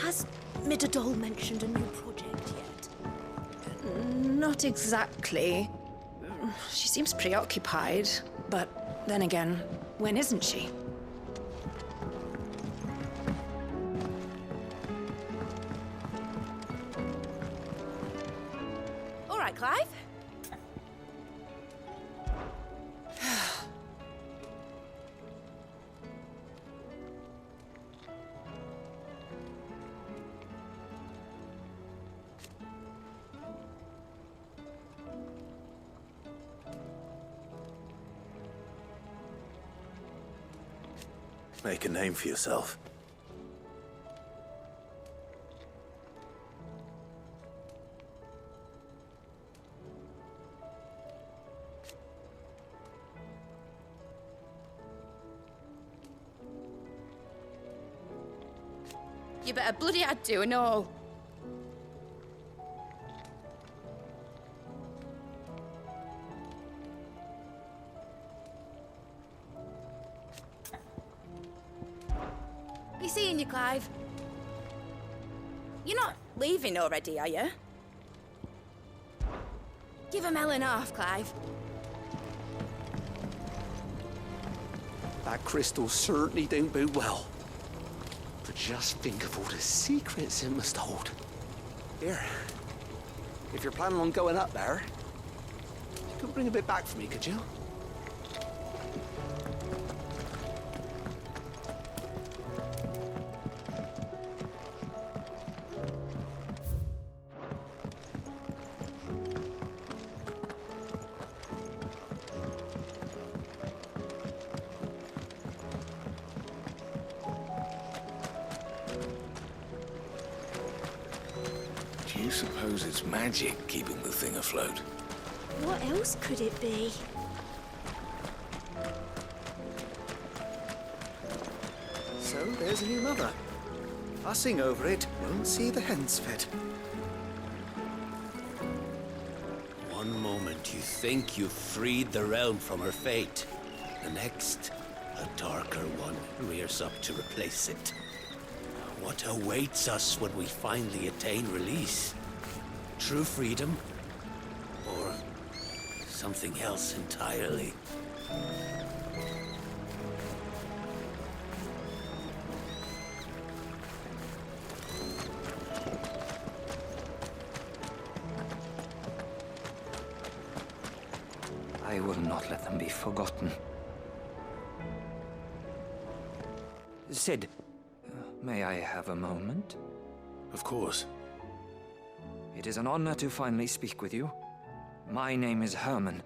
Has Midadol mentioned a new project yet? Not exactly. She seems preoccupied, but then again, when isn't she? All right, Clive. Make a name for yourself. You better bloody I'd do and all. Be seeing you, Clive. You're not leaving already, are you? Give a melon half, Clive. That crystal certainly don't bode well. But just think of all the secrets it must hold. Here, if you're planning on going up there, you could bring a bit back for me, could you? Do you suppose it's magic keeping the thing afloat? What else could it be? So there's a new mother. Fussing over it won't see the hens fed. One moment you think you've freed the realm from her fate. The next, a darker one rears up to replace it. What awaits us when we finally attain release? True freedom? Or something else entirely? I will not let them be forgotten. Sid, may I have a moment? Of course. It is an honor to finally speak with you. My name is Herman.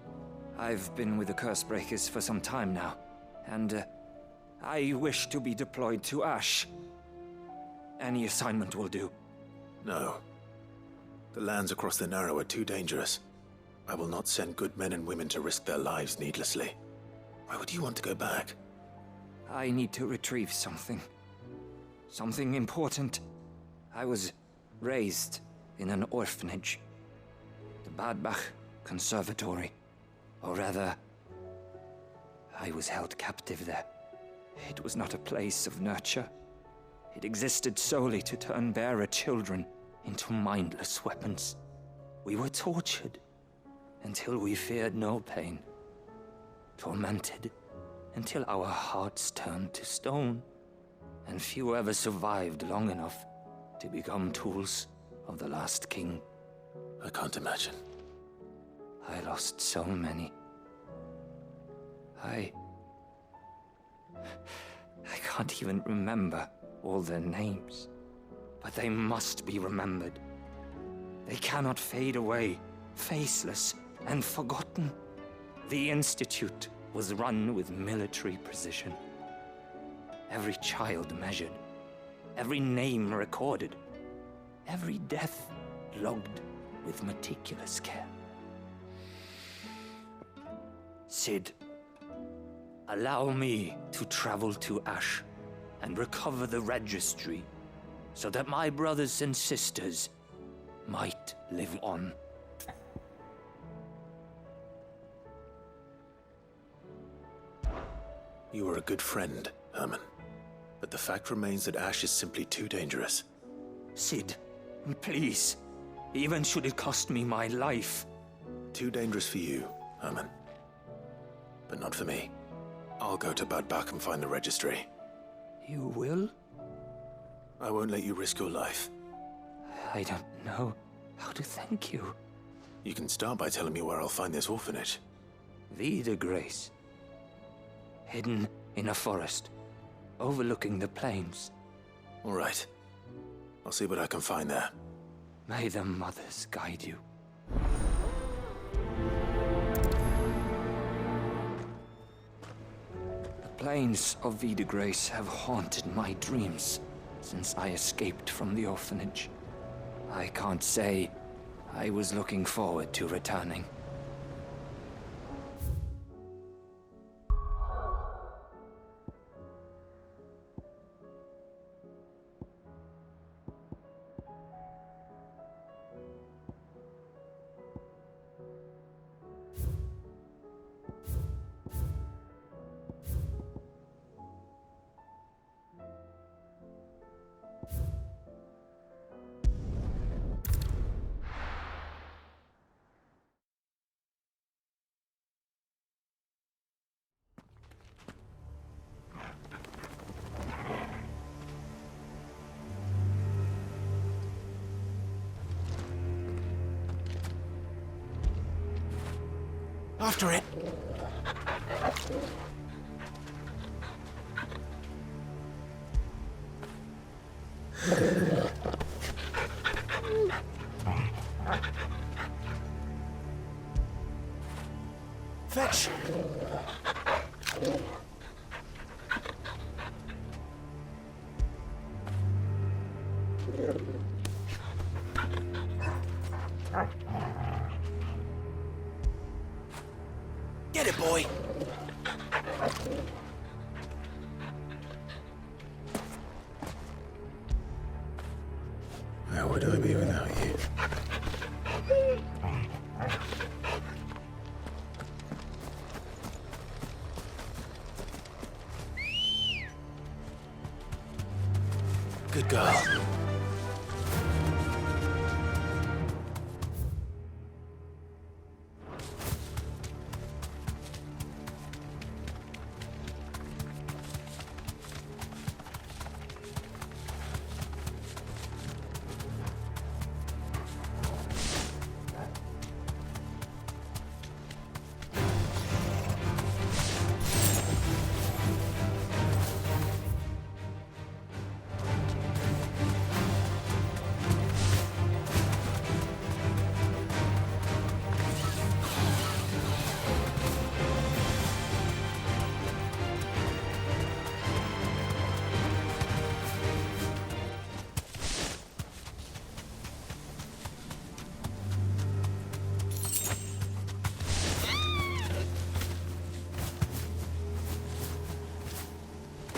I've been with the Cursebreakers for some time now, and I wish to be deployed to Ash. Any assignment will do. No. The lands across the Narrow are too dangerous. I will not send good men and women to risk their lives needlessly. Why would you want to go back? I need to retrieve something. Something important. I was raised in an orphanage. The Badbach Conservatory. Or rather, I was held captive there. It was not a place of nurture. It existed solely to turn bearer children into mindless weapons. We were tortured until we feared no pain. Tormented until our hearts turned to stone. And few ever survived long enough to become tools of the last king. I can't imagine. I lost so many. I can't even remember all their names. But they must be remembered. They cannot fade away, faceless and forgotten. The Institute was run with military precision. Every child measured, every name recorded, every death logged with meticulous care. Cid, allow me to travel to Ash and recover the registry so that my brothers and sisters might live on. You were a good friend, Herman. But the fact remains that Ash is simply too dangerous. Cid, please. Even should it cost me my life. Too dangerous for you, Herman. But not for me. I'll go to Badbach and find the registry. You will? I won't let you risk your life. I don't know how to thank you. You can start by telling me where I'll find this orphanage. Vida Grace. Hidden in a forest, overlooking the plains. All right. I'll see what I can find there. May the mothers guide you. The plains of Vida Grace have haunted my dreams since I escaped from the orphanage. I can't say I was looking forward to returning. After it! Fetch! Get it, boy! Where would I be without you? Good girl.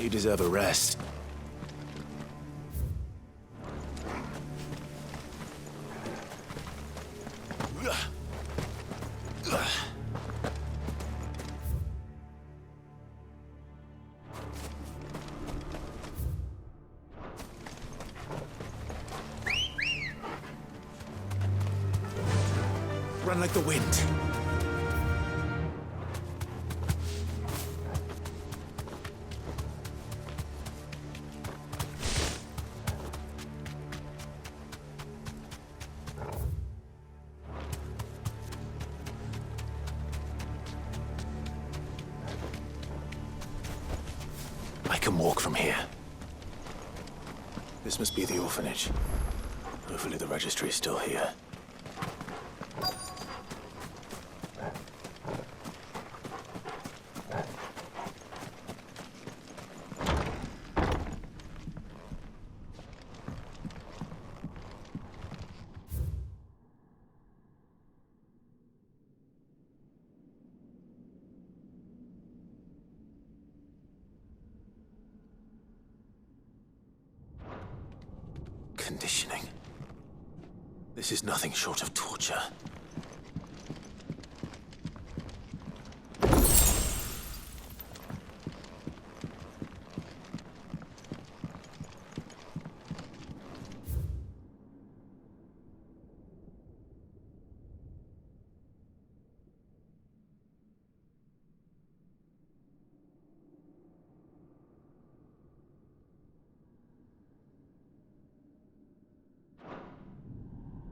You deserve a rest. Run like the wind. I can walk from here. This must be the orphanage. Hopefully the registry is still here. Conditioning. This is nothing short of torture.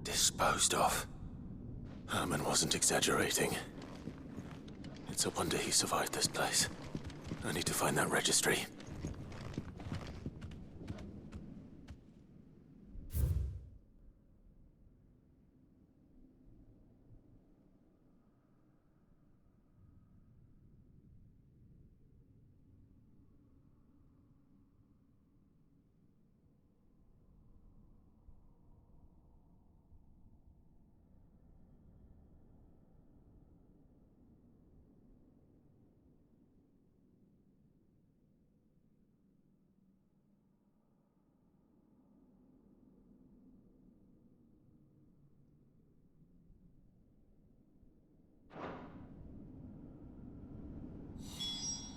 Disposed of. Herman wasn't exaggerating. It's a wonder he survived this place. I need to find that registry.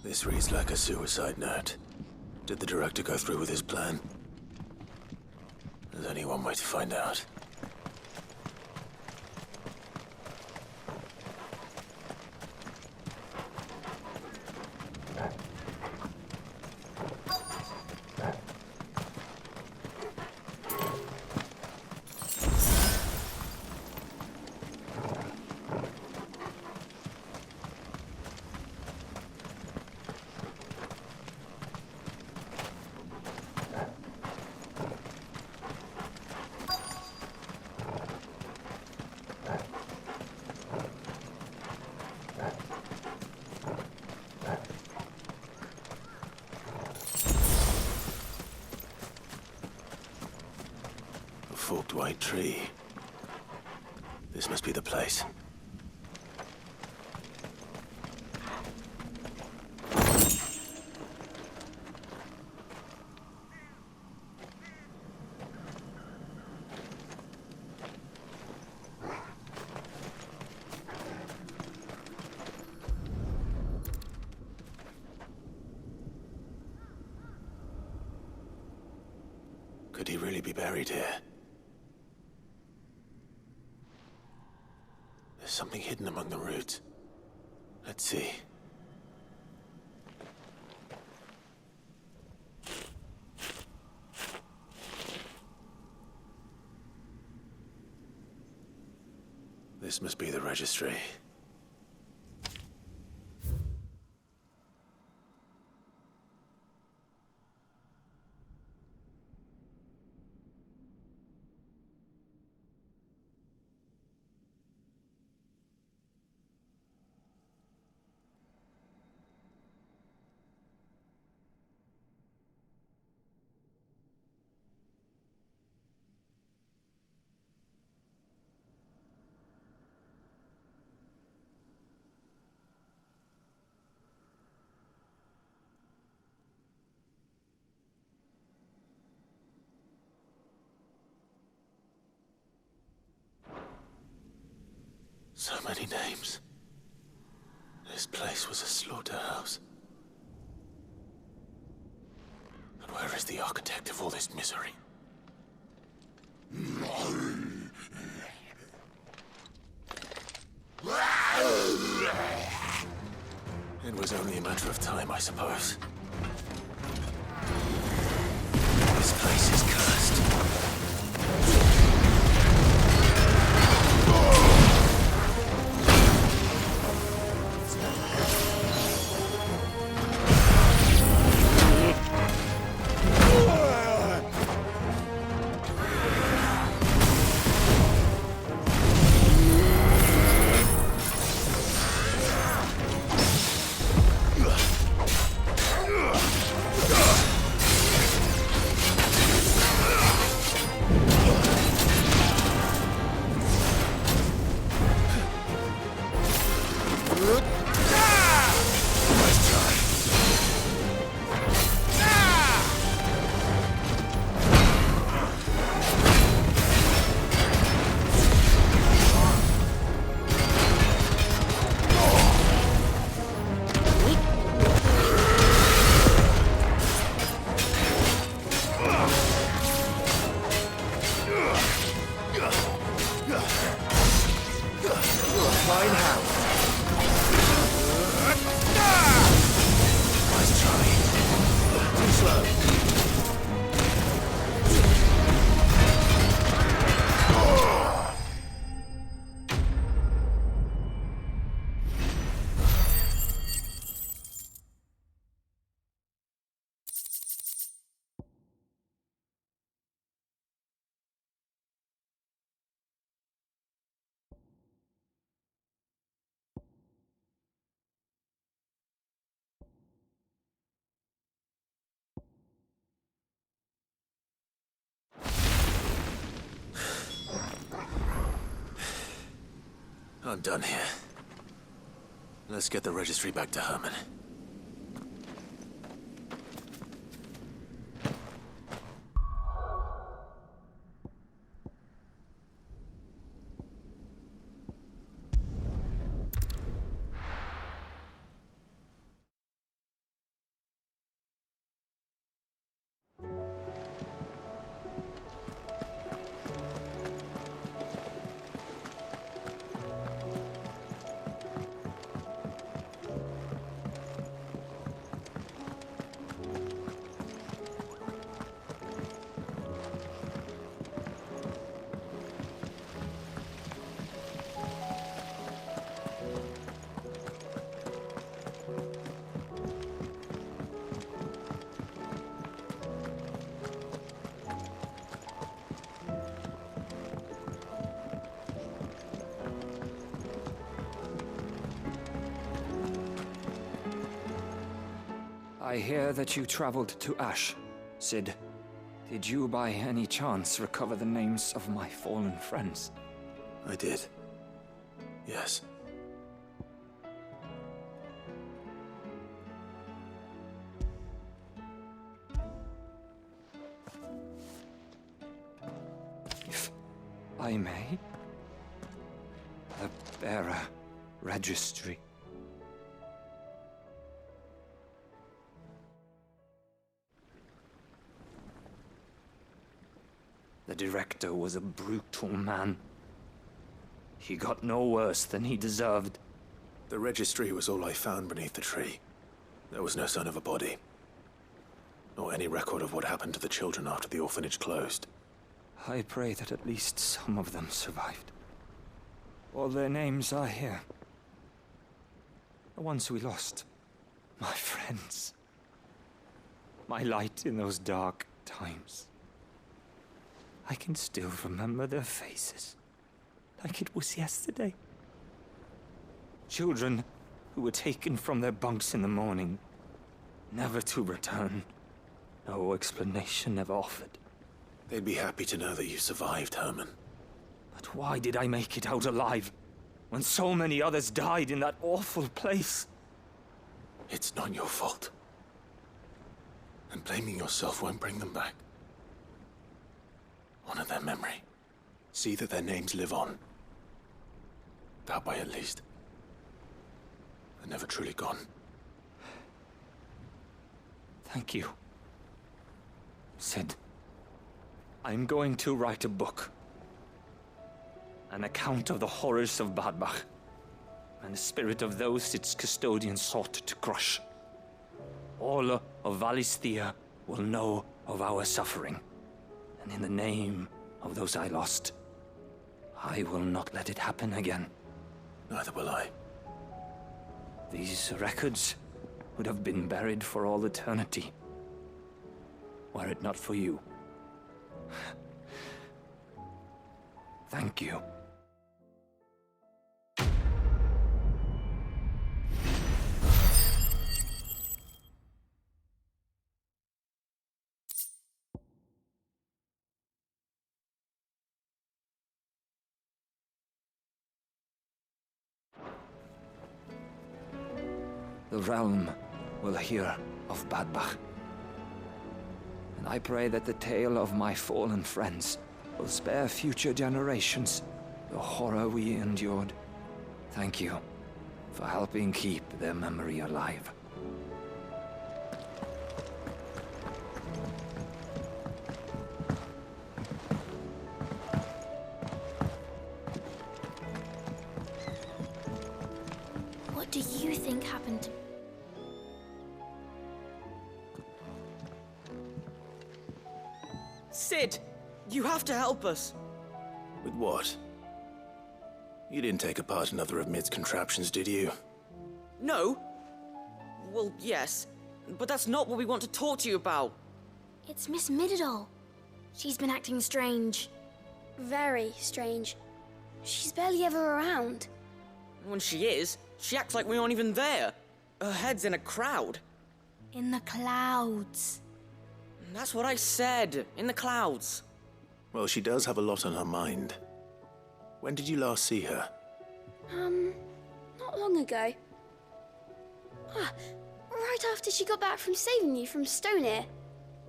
This reads like a suicide note. Did the director go through with his plan? There's only one way to find out. Forked white tree. This must be the place. Could he really be buried here? There's something hidden among the roots. Let's see. This must be the registry. So many names. This place was a slaughterhouse. But where is the architect of all this misery? It was only a matter of time, I suppose. This place is cursed. I'm done here. Let's get the registry back to Herman. I hear that you traveled to Ash, Cid. Did you by any chance recover the names of my fallen friends? I did. Yes. If I may? The bearer registry. The director was a brutal man. He got no worse than he deserved. The registry was all I found beneath the tree. There was no sign of a body. Nor any record of what happened to the children after the orphanage closed. I pray that at least some of them survived. All their names are here. The ones we lost. My friends. My light in those dark times. I can still remember their faces, like it was yesterday. Children who were taken from their bunks in the morning, never to return. No explanation ever offered. They'd be happy to know that you survived, Herman. But why did I make it out alive, when so many others died in that awful place? It's not your fault. And blaming yourself won't bring them back. Honor their memory. See that their names live on. That way, at least. They're never truly gone. Thank you. Cid, I'm going to write a book. An account of the horrors of Badbach, and the spirit of those its custodians sought to crush. All of Valisthea will know of our suffering, and in the name of those I lost, I will not let it happen again. Neither will I. These records would have been buried for all eternity, were it not for you. Thank you. The realm will hear of Badbach. And I pray that the tale of my fallen friends will spare future generations the horror we endured. Thank you for helping keep their memory alive. What do you think happened to... Cid! You have to help us! With what? You didn't take apart another of Mid's contraptions, did you? No? Well, yes. But that's not what we want to talk to you about. It's Miss Mididol. She's been acting strange. Very strange. She's barely ever around. When she is, she acts like we aren't even there. Her head's in a crowd. In the clouds. That's what I said. In the clouds. Well, she does have a lot on her mind. When did you last see her? Not long ago. Right after she got back from saving you from Stoneir.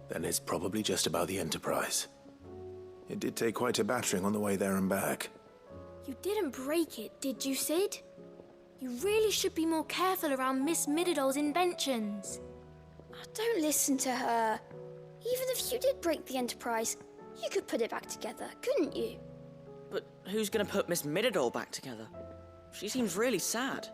Then it's probably just about the Enterprise. It did take quite a battering on the way there and back. You didn't break it, did you, Cid? You really should be more careful around Miss Mididol's inventions. Don't listen to her. Even if you did break the Enterprise, you could put it back together, couldn't you? But who's gonna put Miss Mididol back together? She seems really sad.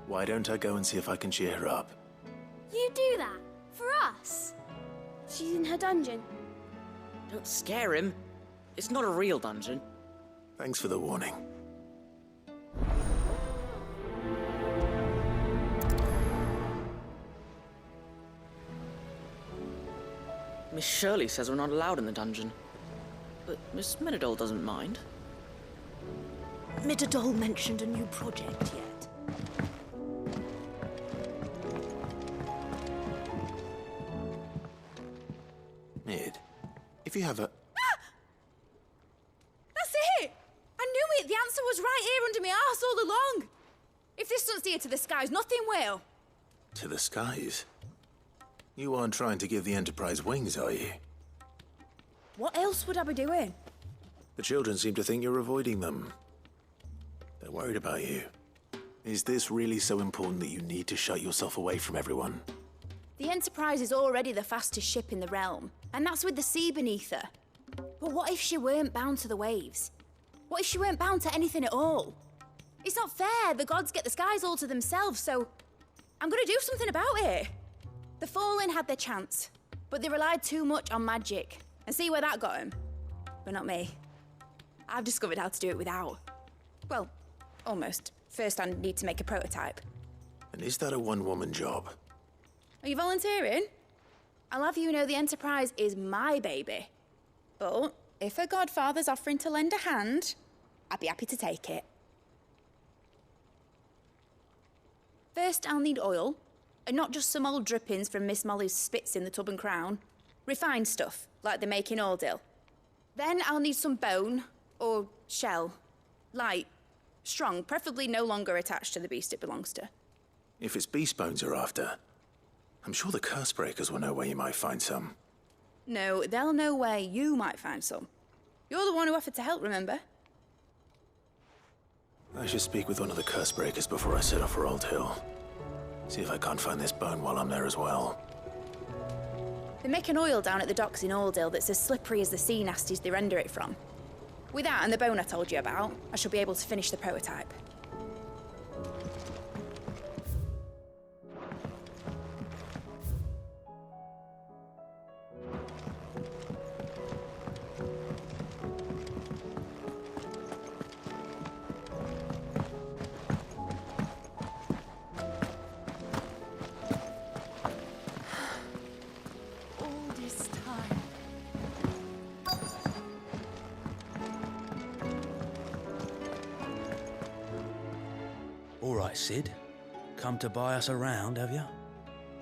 Why don't I go and see if I can cheer her up? You do that? For us? She's in her dungeon. Don't scare him. It's not a real dungeon. Thanks for the warning. Miss Shirley says we're not allowed in the dungeon. But Miss Mididol doesn't mind. Mididol mentioned a new project yet? Mid, if you have a... That's it! I knew it! The answer was right here under my arse all along! If this doesn't steer to the skies, nothing will! To the skies? You aren't trying to give the Enterprise wings, are you? What else would I be doing? The children seem to think you're avoiding them. They're worried about you. Is this really so important that you need to shut yourself away from everyone? The Enterprise is already the fastest ship in the realm, and that's with the sea beneath her. But what if she weren't bound to the waves? What if she weren't bound to anything at all? It's not fair. The gods get the skies all to themselves, so I'm gonna do something about it. The Fallen had their chance, but they relied too much on magic. And see where that got them? But not me. I've discovered how to do it without. Well, almost. First I need to make a prototype. And is that a one-woman job? Are you volunteering? I'll have you know the Enterprise is my baby. But if her godfather's offering to lend a hand, I'd be happy to take it. First, I'll need oil, and not just some old drippings from Miss Molly's spits in the Tub and Crown. Refined stuff, like they make in Ordil. Then I'll need some bone, or shell. Light, Strong, preferably no longer attached to the beast it belongs to. If it's beast bones you're after, I'm sure the Cursebreakers will know where you might find some. No, they'll know where you might find some. You're the one who offered to help, remember? I should speak with one of the Cursebreakers before I set off for Old Hill. See if I can't find this bone while I'm there as well. They make an oil down at the docks in Oldhill that's as slippery as the sea nasties they render it from. With that and the bone I told you about, I shall be able to finish the prototype. All right, Sid. Come to buy us around, have you?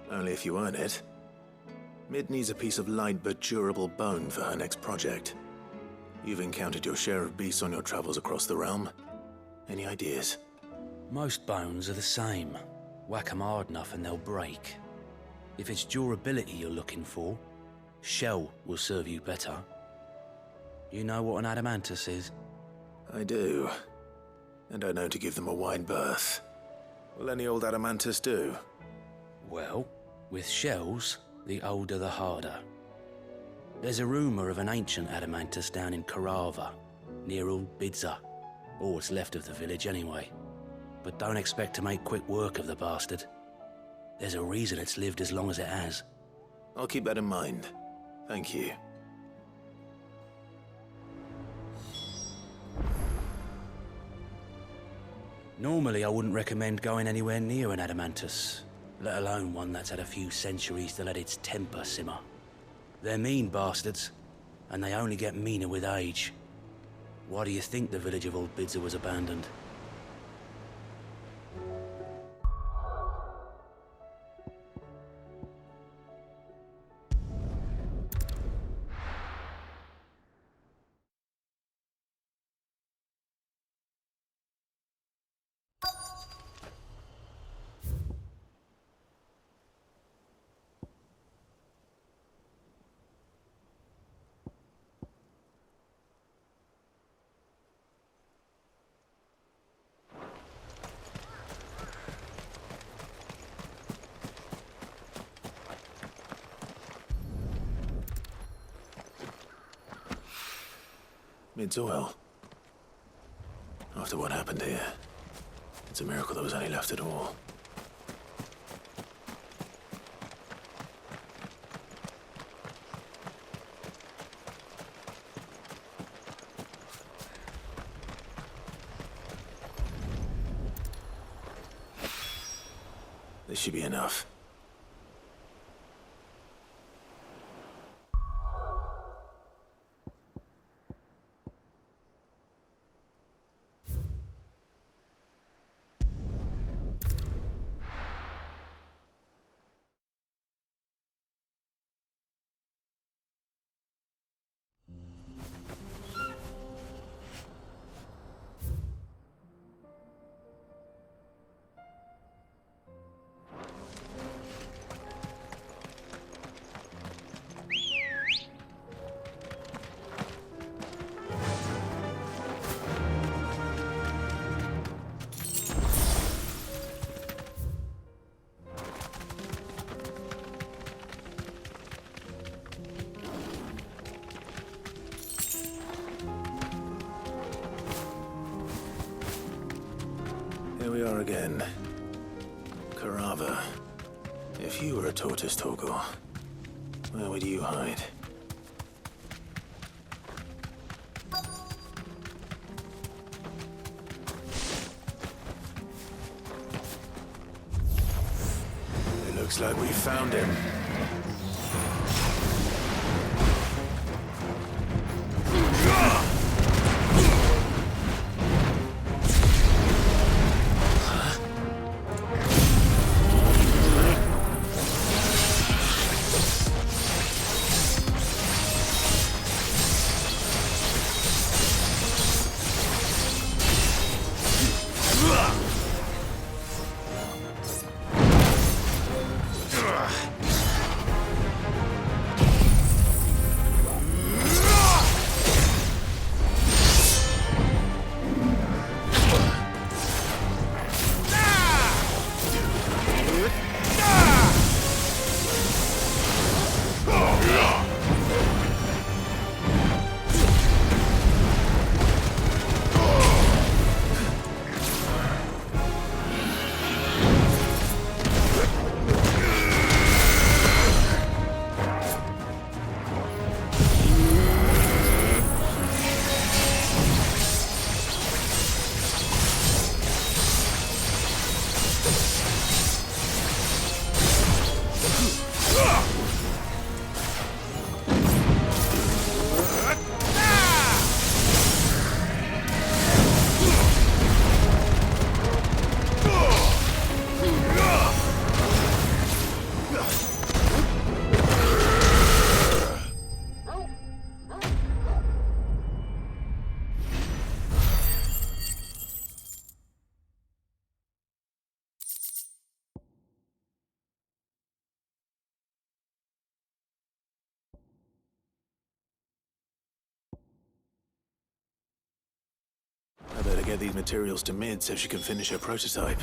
Only if you earn it. Mid needs a piece of light but durable bone for her next project. You've encountered your share of beasts on your travels across the realm. Any ideas? Most bones are the same. Whack 'em hard enough and they'll break. If it's durability you're looking for, shell will serve you better. You know what an adamantus is? I do. And I know to give them a wide berth. Will any old adamantus do? Well, with shells, the older the harder. There's a rumour of an ancient adamantus down in Carava, near Old Bidza, or what's left of the village anyway. But don't expect to make quick work of the bastard. There's a reason it's lived as long as it has. I'll keep that in mind. Thank you. Normally, I wouldn't recommend going anywhere near an adamantus, let alone one that's had a few centuries to let its temper simmer. They're mean bastards, and they only get meaner with age. Why do you think the village of Old Bidza was abandoned? Mid's oil. After what happened here, it's a miracle there was any left at all. This should be enough. Here we are again. Carava. If you were a tortoise, Torgor, where would you hide? It looks like we found him. get these materials to Mid so she can finish her prototype.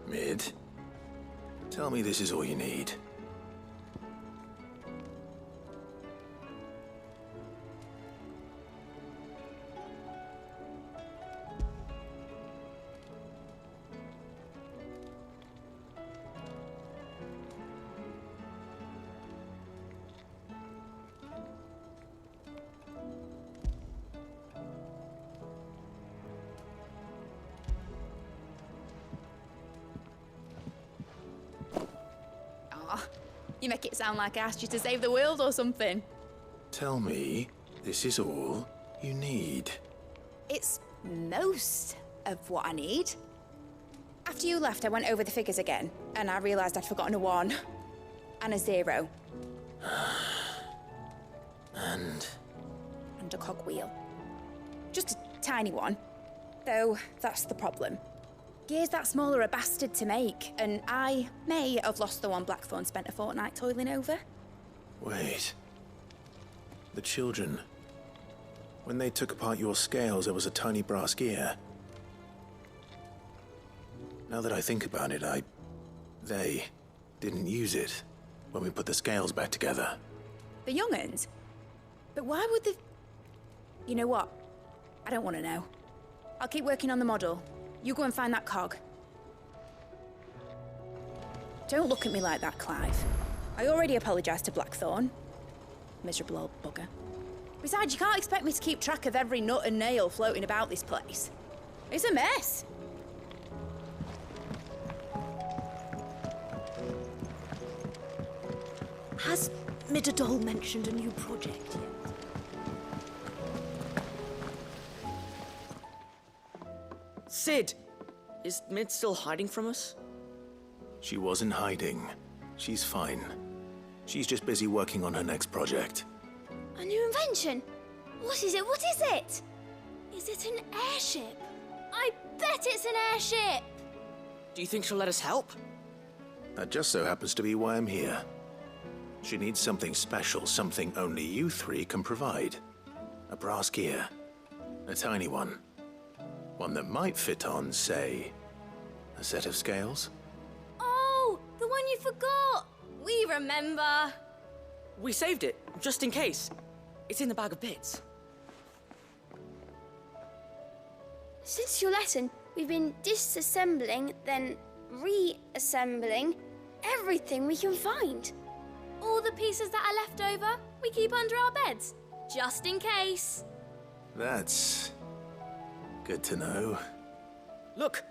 Mid, tell me this is all you need. You make it sound like I asked you to save the world or something. Tell me this is all you need. It's most of what I need. After you left, I went over the figures again, and I realised I'd forgotten a 1 and a 0. And a cogwheel. Just a tiny one. Though, that's the problem. Gears that small are a bastard to make, and I may have lost the one Blackthorn spent a fortnight toiling over. Wait. The children. When they took apart your scales, there was a tiny brass gear. Now that I think about it, they didn't use it when we put the scales back together. The young'uns? But why would they... You know what? I don't want to know. I'll keep working on the model. You go and find that cog. Don't look at me like that, Clive. I already apologised to Blackthorn. Miserable old bugger. Besides, you can't expect me to keep track of every nut and nail floating about this place. It's a mess. Has Midadol mentioned a new project yet? Sid! Is Mid still hiding from us? She wasn't hiding. She's fine. She's just busy working on her next project. A new invention? What is it? What is it? Is it an airship? I bet it's an airship! Do you think she'll let us help? That just so happens to be why I'm here. She needs something special, something only you 3 can provide. A brass gear. A tiny one. One that might fit on, say, a set of scales? Oh, the one you forgot! We remember! We saved it, just in case. It's in the bag of bits. Since your lesson, we've been disassembling, then reassembling everything we can find. All the pieces that are left over, we keep under our beds, just in case. That's good to know. Look!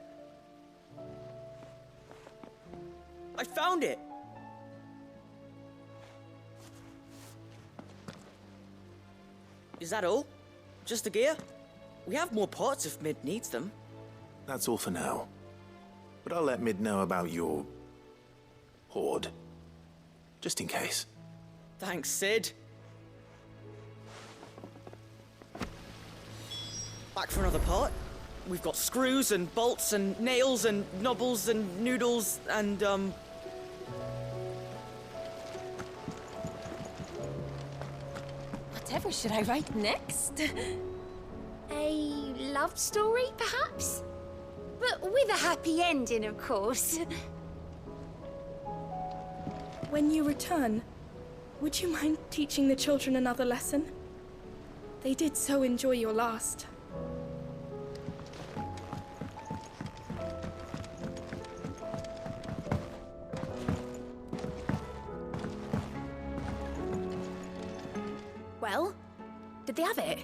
I found it! Is that all? Just the gear? We have more parts if Mid needs them. That's all for now. But I'll let Mid know about your hoard. Just in case. Thanks, Sid. Back for another part. We've got screws and bolts and nails and knobbles and noodles and, Whatever should I write next? A love story, perhaps? But with a happy ending, of course. When you return, would you mind teaching the children another lesson? They did so enjoy your last. Well, did they have it?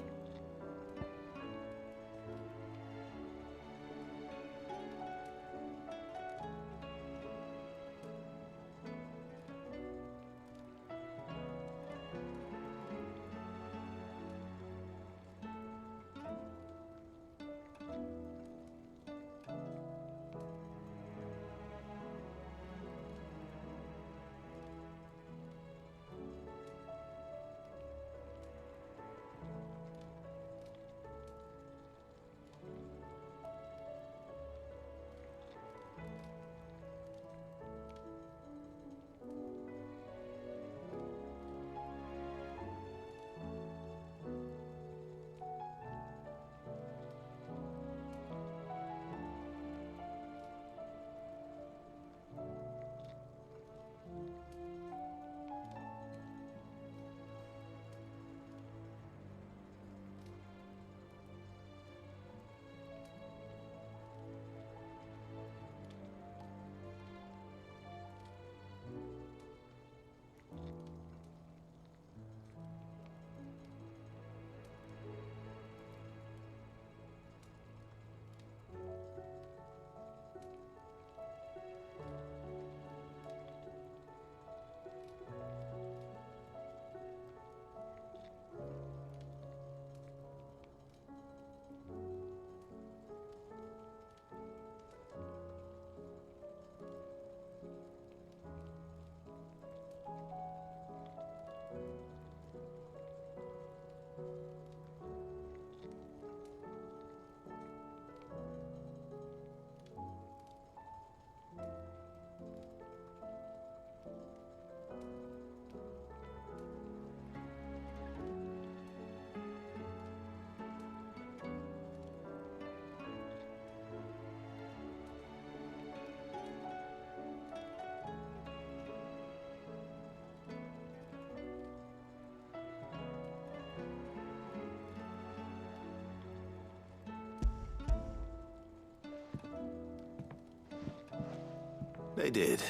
They did.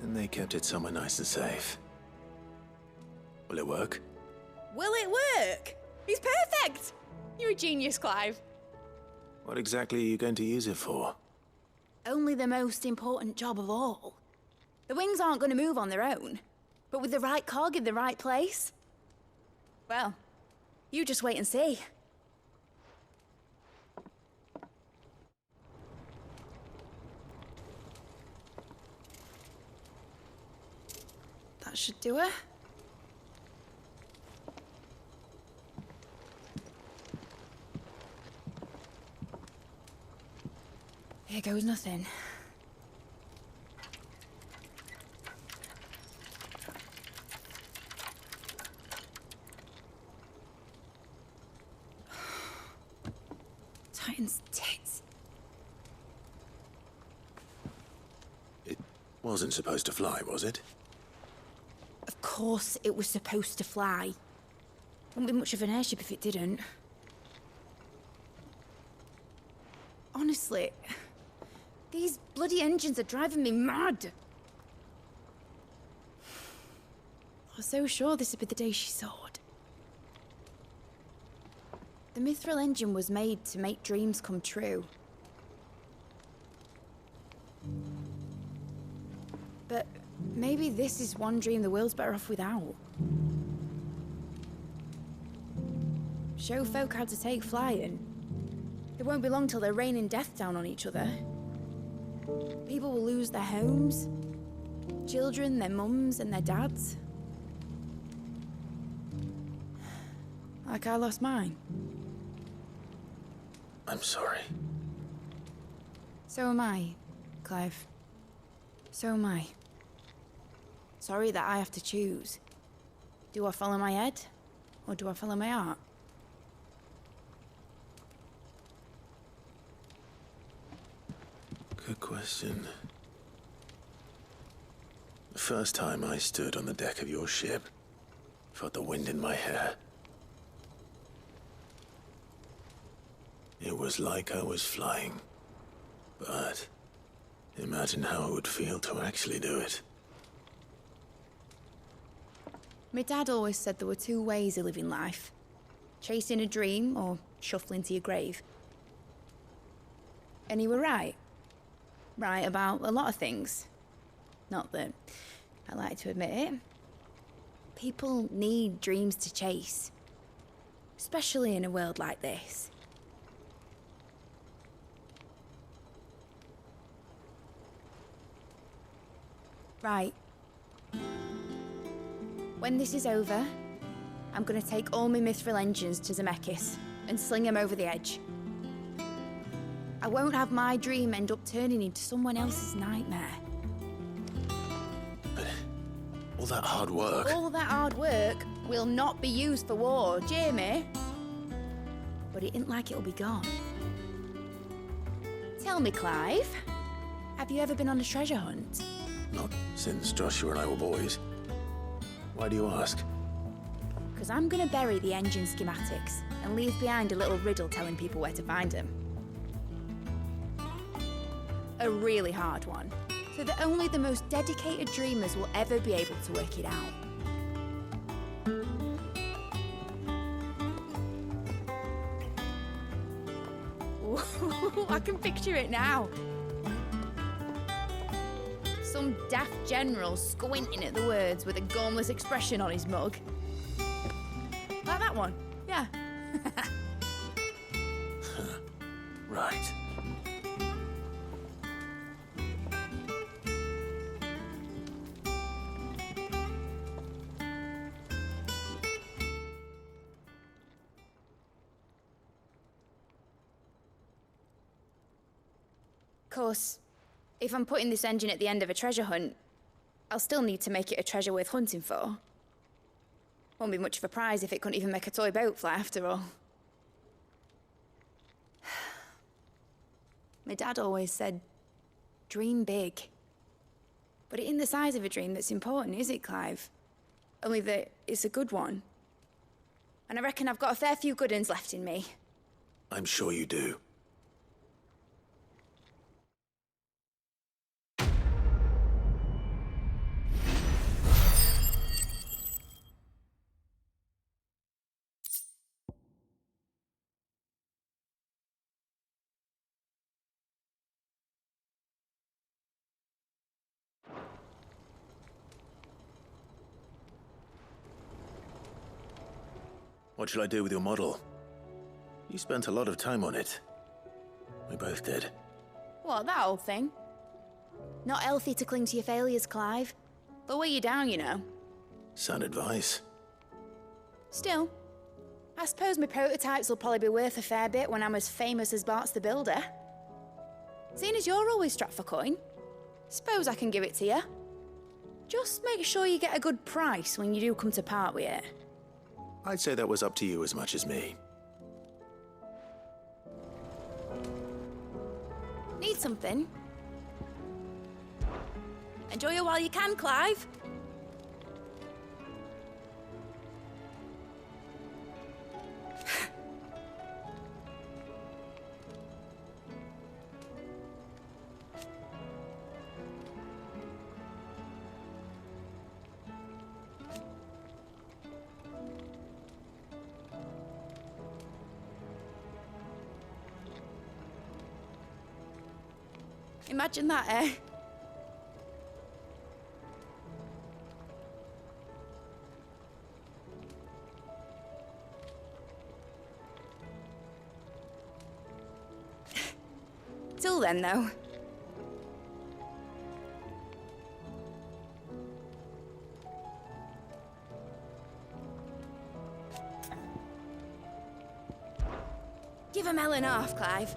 And they kept it somewhere nice and safe. Will it work? Will it work? He's perfect! You're a genius, Clive. What exactly are you going to use it for? Only the most important job of all. The wings aren't going to move on their own, but with the right cog in the right place. Well, you just wait and see. That should do it. Here goes nothing. Titan's tits. It wasn't supposed to fly, was it? Of course it was supposed to fly. Wouldn't be much of an airship if it didn't. Honestly, these bloody engines are driving me mad. I was so sure this would be the day she soared. The Mithril engine was made to make dreams come true. But maybe this is one dream the world's better off without. Show folk how to take flying. It won't be long till they're raining death down on each other. People will lose their homes. Children, their mums and their dads. Like I lost mine. I'm sorry. So am I, Clive. So am I. Sorry that I have to choose. Do I follow my head, or do I follow my heart? Good question. The first time I stood on the deck of your ship, felt the wind in my hair. It was like I was flying. But imagine how it would feel to actually do it. My dad always said there were two ways of living life. Chasing a dream or shuffling to your grave. And he were right. Right about a lot of things. Not that I like to admit it. People need dreams to chase. Especially in a world like this. Right. When this is over, I'm gonna take all my mithril engines to Zemeckis and sling them over the edge. I won't have my dream end up turning into someone else's nightmare. All that hard work. All that hard work will not be used for war, Jamie. But it ain't like it'll be gone. Tell me, Clive, have you ever been on a treasure hunt? Not since Joshua and I were boys. Why do you ask? Because I'm gonna bury the engine schematics and leave behind a little riddle telling people where to find them. A really hard one, so that only the most dedicated dreamers will ever be able to work it out. Ooh, I can picture it now. Some daft general squinting at the words with a gormless expression on his mug. Like that one, yeah. Right. Of course, if I'm putting this engine at the end of a treasure hunt, I'll still need to make it a treasure worth hunting for. Won't be much of a prize if it couldn't even make a toy boat fly after all. My dad always said, dream big. But it ain't the size of a dream that's important, is it, Clive? Only that it's a good one. And I reckon I've got a fair few good uns left in me. I'm sure you do. What shall I do with your model? You spent a lot of time on it. We both did. What, that old thing? Not healthy to cling to your failures, Clive. They'll weigh you down, you know. Sound advice. Still, I suppose my prototypes will probably be worth a fair bit when I'm as famous as Bart's the Builder. Seeing as you're always strapped for coin, suppose I can give it to you. Just make sure you get a good price when you do come to part with it. I'd say that was up to you as much as me. Need something? Enjoy it while you can, Clive. Imagine that, eh? Till then, though. Give a melon off, Clive.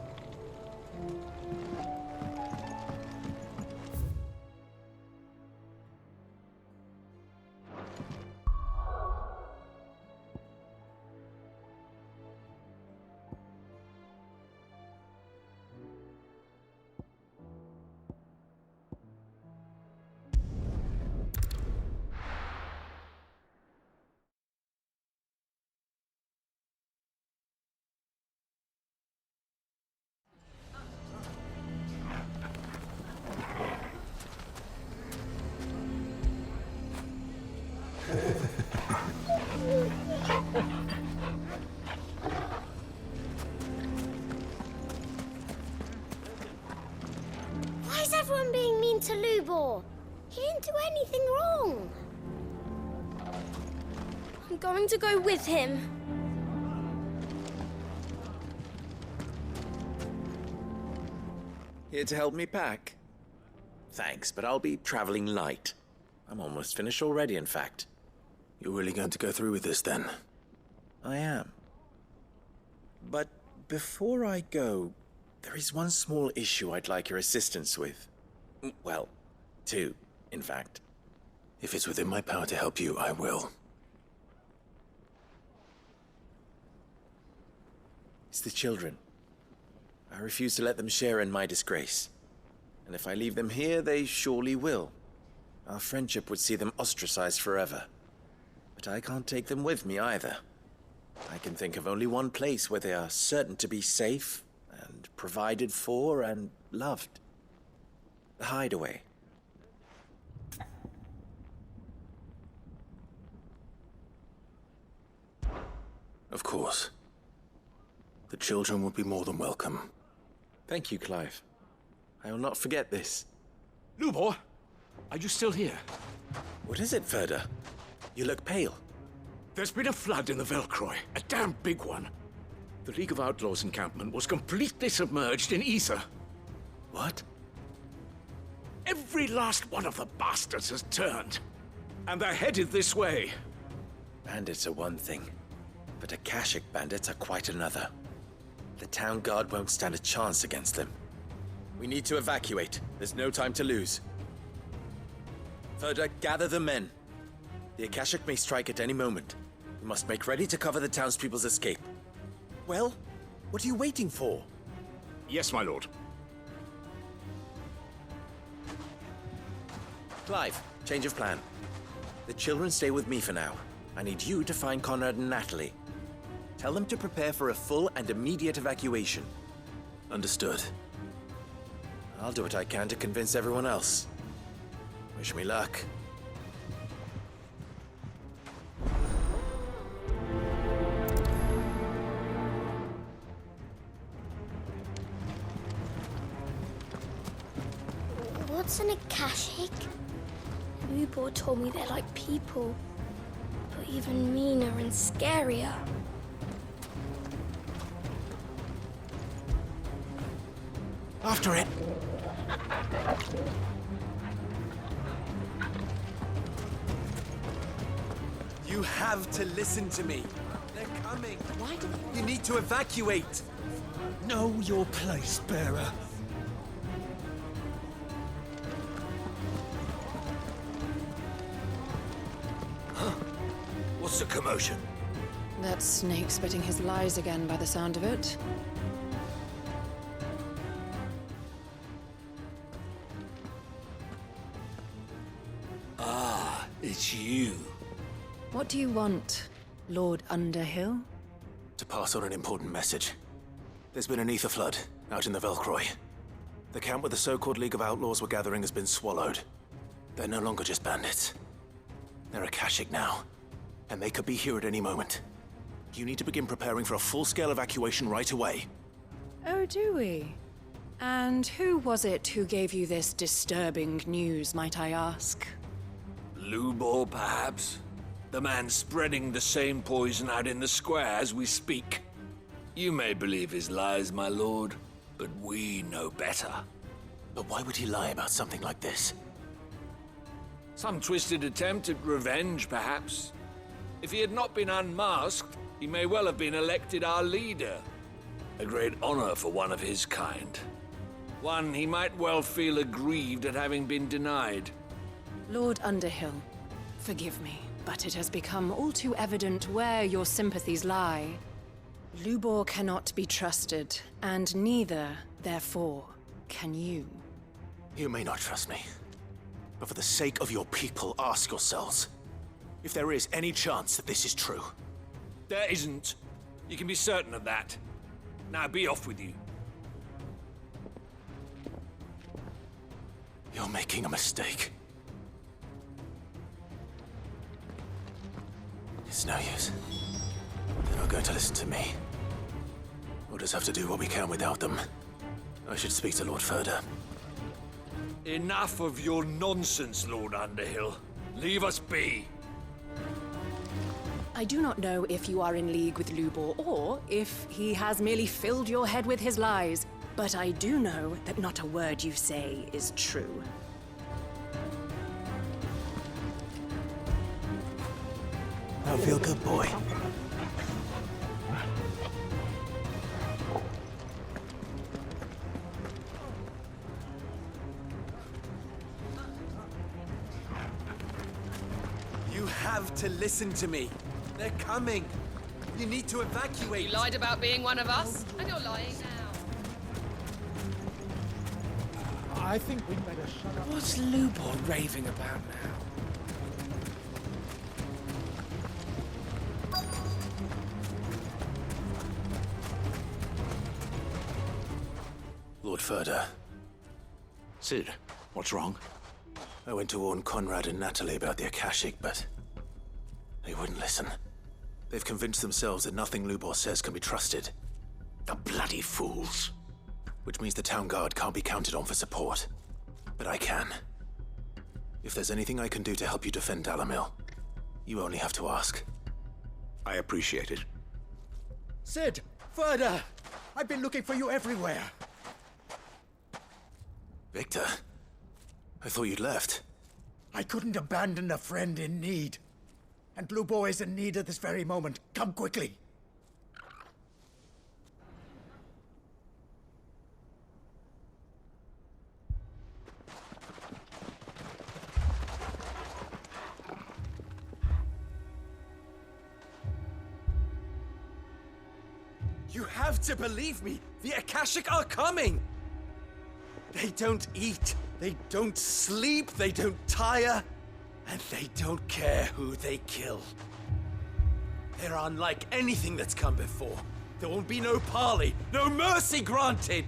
Why is everyone being mean to Lubor? He didn't do anything wrong. I'm going to go with him. Here to help me pack? Thanks, but I'll be traveling light. I'm almost finished already, in fact. You're really going to go through with this, then? I am. But before I go, there is one small issue I'd like your assistance with. Well, two, in fact. If it's within my power to help you, I will. It's the children. I refuse to let them share in my disgrace. And if I leave them here, they surely will. Our friendship would see them ostracized forever. But I can't take them with me either. I can think of only one place where they are certain to be safe and provided for and loved. The Hideaway. Of course. The children would be more than welcome. Thank you, Clive. I will not forget this. Lubor, are you still here? What is it, Ferda? You look pale. There's been a flood in the Velcroy, a damn big one. The League of Outlaws encampment was completely submerged in ether. What? Every last one of the bastards has turned, and they're headed this way. Bandits are one thing, but Akashic bandits are quite another. The town guard won't stand a chance against them. We need to evacuate. There's no time to lose. Ferda, gather the men. The Akashic may strike at any moment. We must make ready to cover the townspeople's escape. Well, what are you waiting for? Yes, my lord. Clive, change of plan. The children stay with me for now. I need you to find Conrad and Natalie. Tell them to prepare for a full and immediate evacuation. Understood. I'll do what I can to convince everyone else. Wish me luck. What's an Akashic? Lubor told me they're like people, but even meaner and scarier. After it! You have to listen to me. They're coming. Why do you need to evacuate? Know your place, bearer. What's the commotion? That snake spitting his lies again by the sound of it. Ah, it's you. What do you want, Lord Underhill? To pass on an important message. There's been an ether flood out in the Velcroy. The camp where the so-called League of Outlaws were gathering has been swallowed. They're no longer just bandits. They're Akashic now, and they could be here at any moment. You need to begin preparing for a full-scale evacuation right away. Oh, do we? And who was it who gave you this disturbing news, might I ask? Lubor, perhaps? The man spreading the same poison out in the square as we speak. You may believe his lies, my lord, but we know better. But why would he lie about something like this? Some twisted attempt at revenge, perhaps. If he had not been unmasked, he may well have been elected our leader. A great honor for one of his kind. One he might well feel aggrieved at having been denied. Lord Underhill, forgive me, but it has become all too evident where your sympathies lie. Lubor cannot be trusted, and neither, therefore, can you. You may not trust me, but for the sake of your people, ask yourselves if there is any chance that this is true. There isn't. You can be certain of that. Now be off with you. You're making a mistake. It's no use. They're not going to listen to me. We'll just have to do what we can without them. I should speak to Lord Ferda. Enough of your nonsense, Lord Underhill. Leave us be. I do not know if you are in league with Lubor or if he has merely filled your head with his lies, but I do know that not a word you say is true. I feel good, boy. You have to listen to me. They're coming. You need to evacuate. You lied about being one of us, and you're lying now. I think we'd better shut up. What's Lubor raving about now? Lord Ferda. Cid, what's wrong? I went to warn Conrad and Natalie about the Akashic, but they wouldn't listen. They've convinced themselves that nothing Lubor says can be trusted. The bloody fools. Which means the town guard can't be counted on for support. But I can. If there's anything I can do to help you defend Dalamil, you only have to ask. I appreciate it. Cid! Ferda! I've been looking for you everywhere. Victor? I thought you'd left. I couldn't abandon a friend in need. And Lubor is in need at this very moment. Come quickly. You have to believe me. The Akashic are coming. They don't eat. They don't sleep. They don't tire. And they don't care who they kill. They're unlike anything that's come before. There won't be no parley, no mercy granted.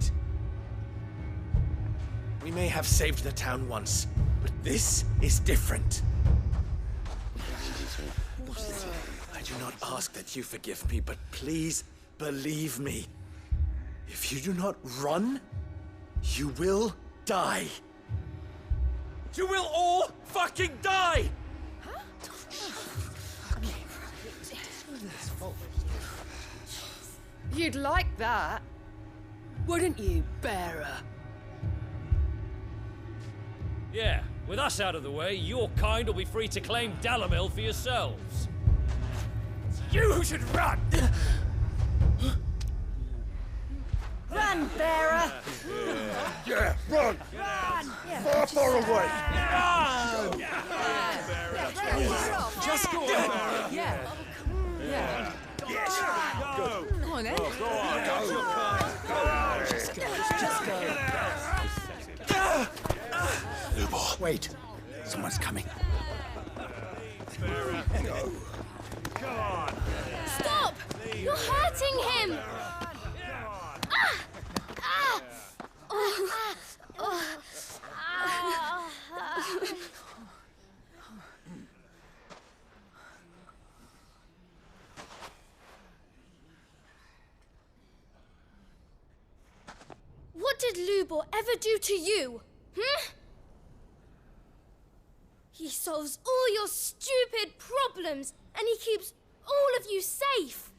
We may have saved the town once, but this is different. I do not ask that you forgive me, but please believe me. If you do not run, you will die. You will all fucking die! You'd like that, wouldn't you, Bearer? Yeah, with us out of the way, your kind will be free to claim Dalamil for yourselves. You should run! Run, Bearer! Yeah, run! Run! Far away! Run! Just go on, Bearer! Yeah. Yeah. Yes! Go! Come on, then. Go on! Just go. Lubor, wait. Someone's coming. Go. Come on. Stop! You're hurting him! What did Lubor ever do to you? He solves all your stupid problems and he keeps all of you safe.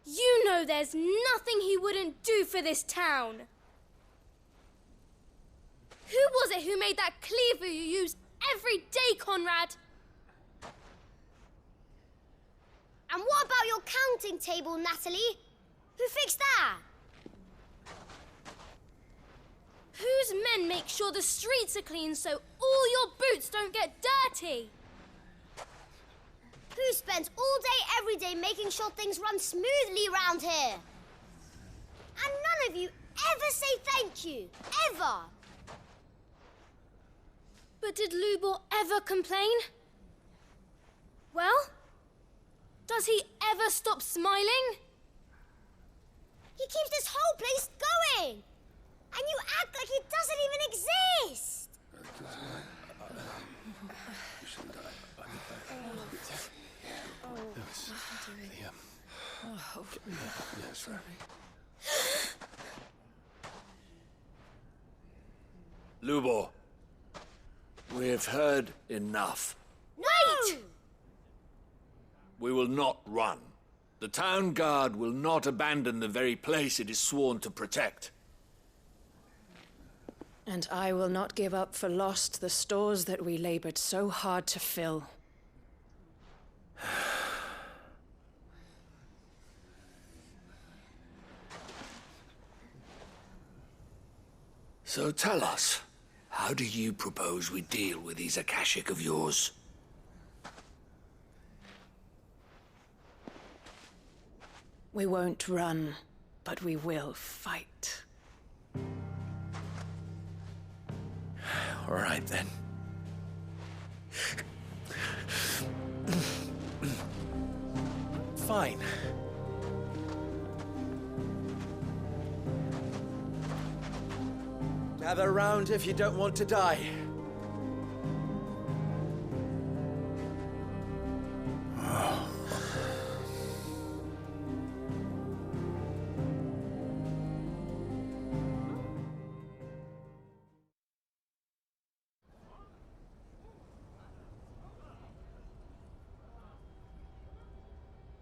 You know there's nothing he wouldn't do for this town. Who was it who made that cleaver you use every day, Conrad? And what about your counting table, Natalie? Who fixed that? Whose men make sure the streets are clean so all your boots don't get dirty? Who spends all day, every day making sure things run smoothly around here? And none of you ever say thank you. Ever. But did Lubor ever complain? Well, does he ever stop smiling? He keeps this whole place going. And you act like it doesn't even exist. Oh, Yes, right. Lubor, we have heard enough. Wait! We will not run. The town guard will not abandon the very place it is sworn to protect. And I will not give up for lost the stores that we labored so hard to fill. So tell us, how do you propose we deal with these Akashic of yours? We won't run, but we will fight. All right, then. Fine. Gather round if you don't want to die.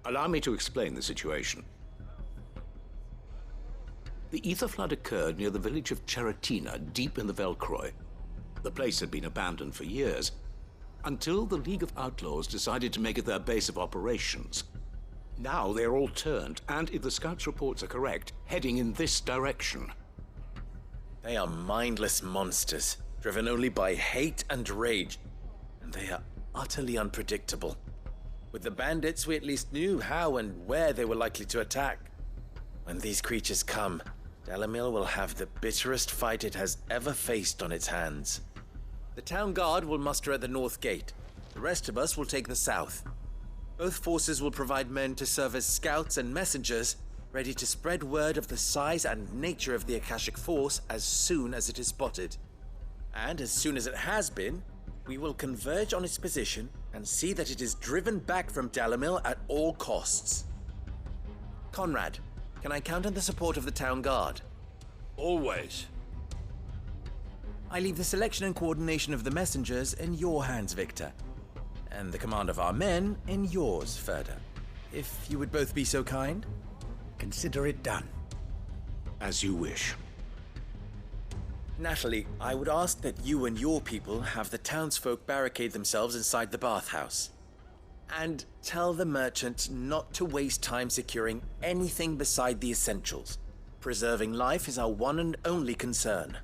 Allow me to explain the situation. The ether flood occurred near the village of Cheratina, deep in the Velcroy. The place had been abandoned for years, until the League of Outlaws decided to make it their base of operations. Now they're all turned, and if the scouts' reports are correct, heading in this direction. They are mindless monsters, driven only by hate and rage, and they are utterly unpredictable. With the bandits, we at least knew how and where they were likely to attack. When these creatures come, Dalimil will have the bitterest fight it has ever faced on its hands. The town guard will muster at the north gate. The rest of us will take the south. Both forces will provide men to serve as scouts and messengers, ready to spread word of the size and nature of the Akashic force as soon as it is spotted. And as soon as it has been, we will converge on its position and see that it is driven back from Dalimil at all costs. Conrad, can I count on the support of the town guard? Always. I leave the selection and coordination of the messengers in your hands, Victor. And the command of our men in yours, Ferda. If you would both be so kind. Consider it done. As you wish. Natalie, I would ask that you and your people have the townsfolk barricade themselves inside the bathhouse. And tell the merchant not to waste time securing anything beside the essentials. Preserving life is our one and only concern.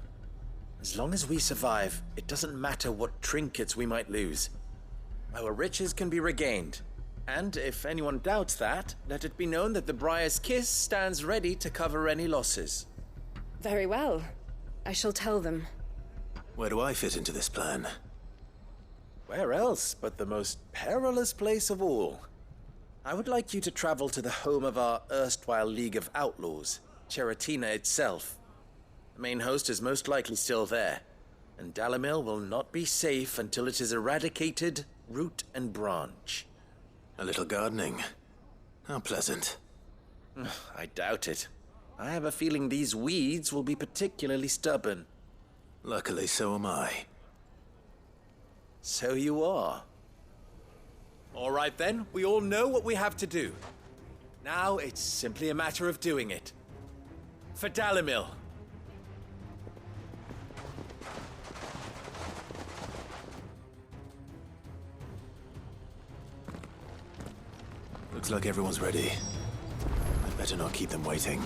As long as we survive, it doesn't matter what trinkets we might lose. Our riches can be regained. And if anyone doubts that, let it be known that the Briar's Kiss stands ready to cover any losses. Very well. I shall tell them. Where do I fit into this plan? Where else but the most perilous place of all? I would like you to travel to the home of our erstwhile League of Outlaws, Cheratina itself. The main host is most likely still there, and Dalimil will not be safe until it is eradicated, root and branch. A little gardening. How pleasant. I doubt it. I have a feeling these weeds will be particularly stubborn. Luckily, so am I. So you are. All right then, we all know what we have to do. Now it's simply a matter of doing it. For Dalimil. Looks like everyone's ready. I'd better not keep them waiting.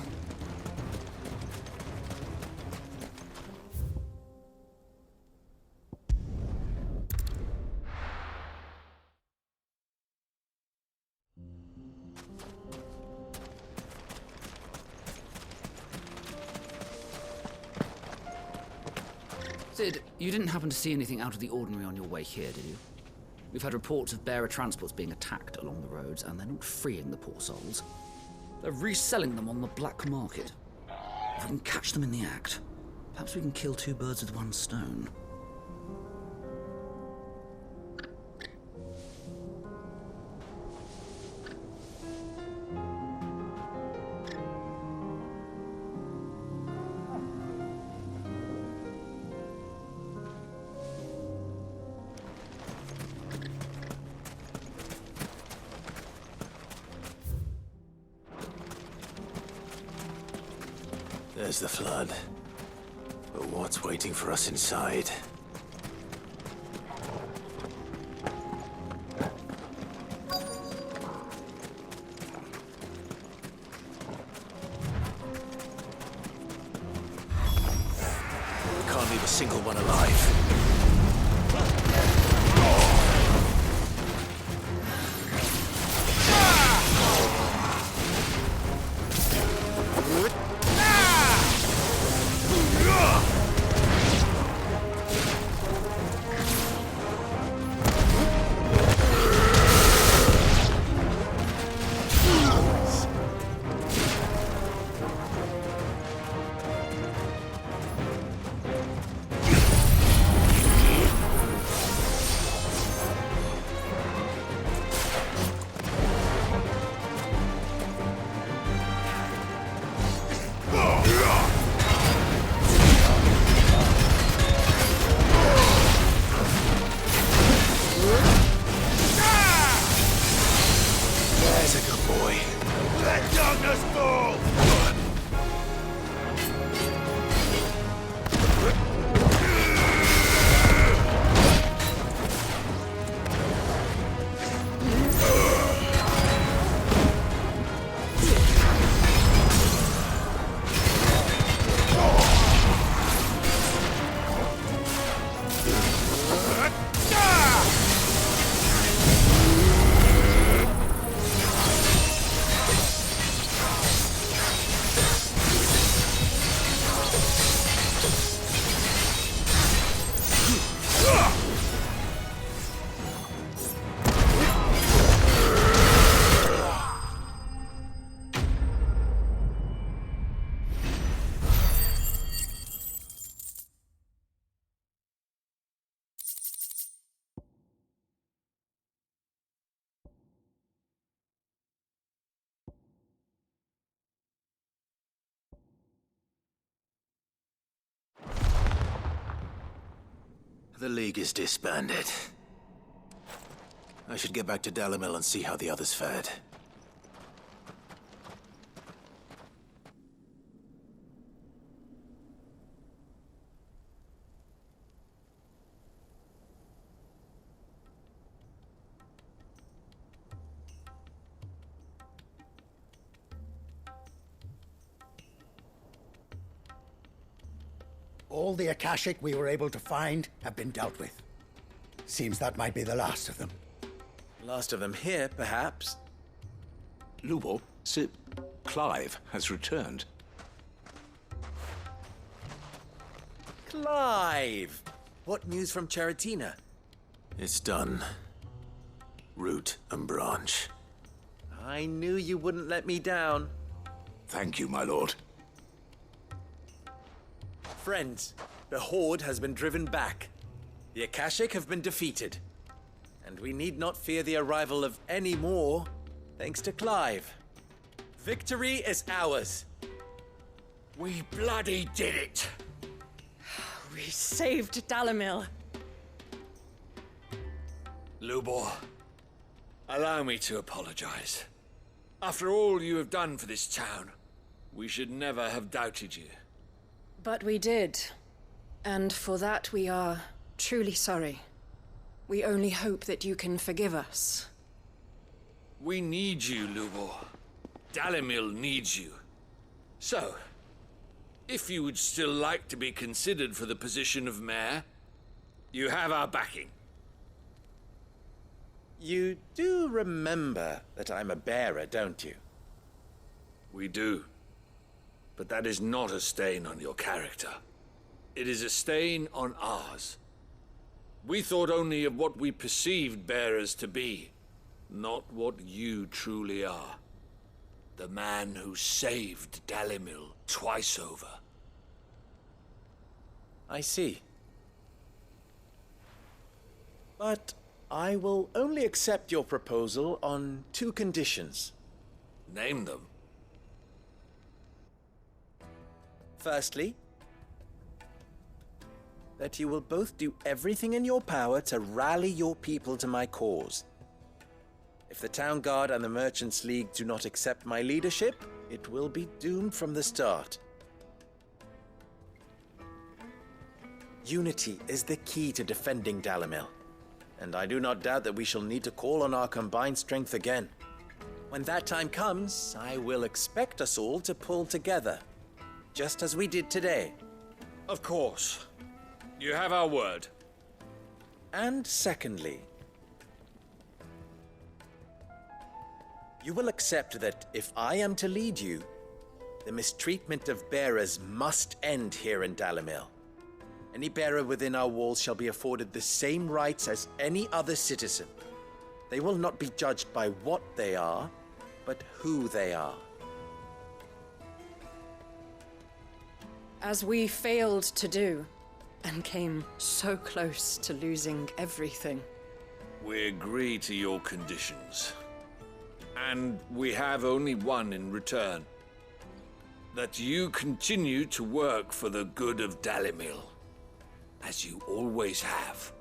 Sid, you didn't happen to see anything out of the ordinary on your way here, did you? We've had reports of bearer transports being attacked along the roads, and they're not freeing the poor souls. They're reselling them on the black market. If we can catch them in the act, perhaps we can kill two birds with one stone. as the Flood. But what's waiting for us inside? We can't leave a single one alive. The League is disbanded. I should get back to Dalimil and see how the others fared. All the Akashic we were able to find have been dealt with. Seems that might be the last of them. Last of them here, perhaps. Lubor, Sir Clive has returned. Clive! What news from Charatina? It's done. Root and branch. I knew you wouldn't let me down. Thank you, my lord. Friends, the Horde has been driven back. The Akashic have been defeated. And we need not fear the arrival of any more, thanks to Clive. Victory is ours. We bloody did it! We saved Dalimil. Lubor, allow me to apologize. After all you have done for this town, we should never have doubted you. But we did. And for that we are truly sorry. We only hope that you can forgive us. We need you, Lubor. Dalimil needs you. So, if you would still like to be considered for the position of mayor, you have our backing. You do remember that I'm a bearer, don't you? We do. But that is not a stain on your character. It is a stain on ours. We thought only of what we perceived bearers to be, not what you truly are. The man who saved Dalimil twice over. I see. But I will only accept your proposal on 2 conditions. Name them. Firstly, that you will both do everything in your power to rally your people to my cause. If the Town Guard and the Merchants League do not accept my leadership, it will be doomed from the start. Unity is the key to defending Dalimil, and I do not doubt that we shall need to call on our combined strength again. When that time comes, I will expect us all to pull together, just as we did today. Of course. You have our word. And secondly, you will accept that if I am to lead you, the mistreatment of bearers must end here in Dalimil. Any bearer within our walls shall be afforded the same rights as any other citizen. They will not be judged by what they are, but who they are. As we failed to do, and came so close to losing everything. We agree to your conditions. And we have only one in return. That you continue to work for the good of Dalimil, as you always have.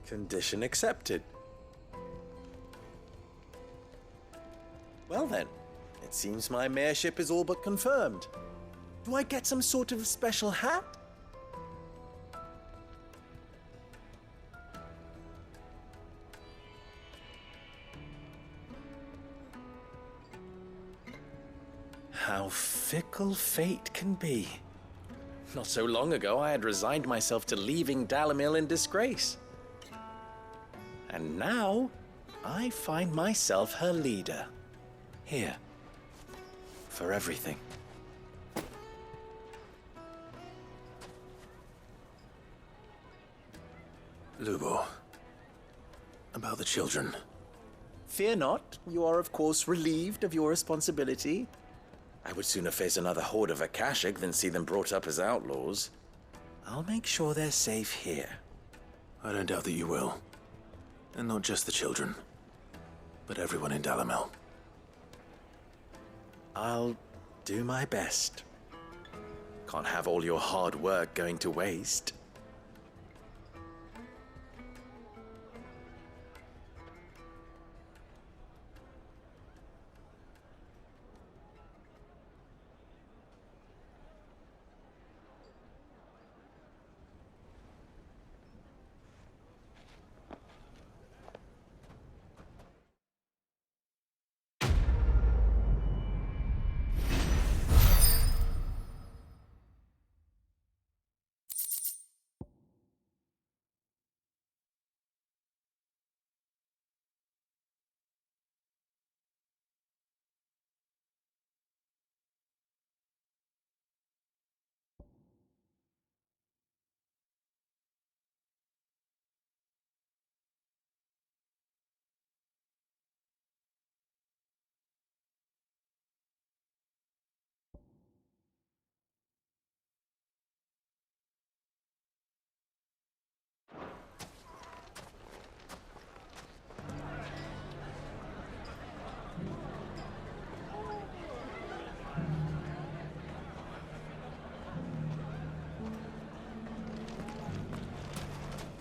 Condition accepted. Well then, it seems my mayorship is all but confirmed. Do I get some sort of special hat? How fickle fate can be. Not so long ago, I had resigned myself to leaving Dalimil in disgrace. And now, I find myself her leader. Here. For everything. Lubo, about the children. Fear not, you are of course relieved of your responsibility. I would sooner face another horde of Akashic than see them brought up as outlaws. I'll make sure they're safe here. I don't doubt that you will. And not just the children, but everyone in Dalimil. I'll do my best. Can't have all your hard work going to waste.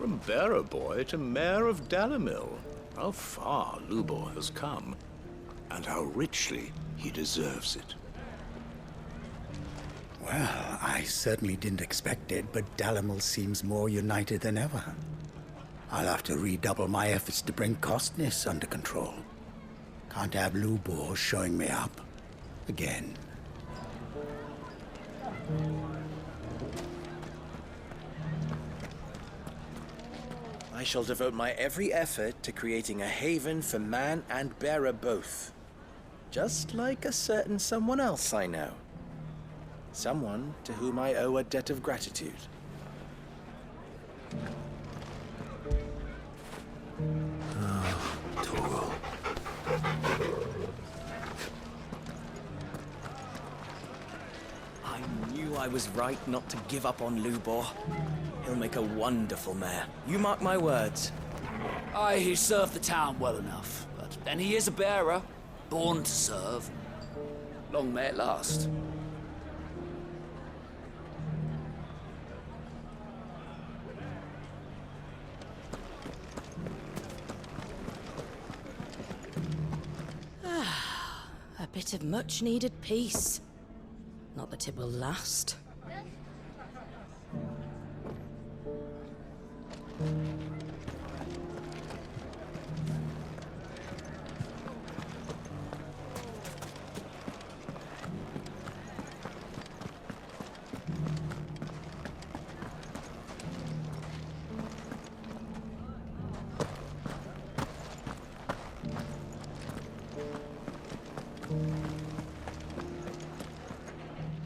From bearer boy to mayor of Dalimil, how far Lubor has come, and how richly he deserves it. Well, I certainly didn't expect it, but Dalimil seems more united than ever. I'll have to redouble my efforts to bring Costness under control. Can't have Lubor showing me up again. I shall devote my every effort to creating a haven for man and bearer both. Just like a certain someone else I know. Someone to whom I owe a debt of gratitude. Torgal. I knew I was right not to give up on Lubor. He'll make a wonderful mayor. You mark my words. Aye, he served the town well enough, but then he is a bearer, born to serve. Long may it last. A bit of much-needed peace. Not Not that it will last.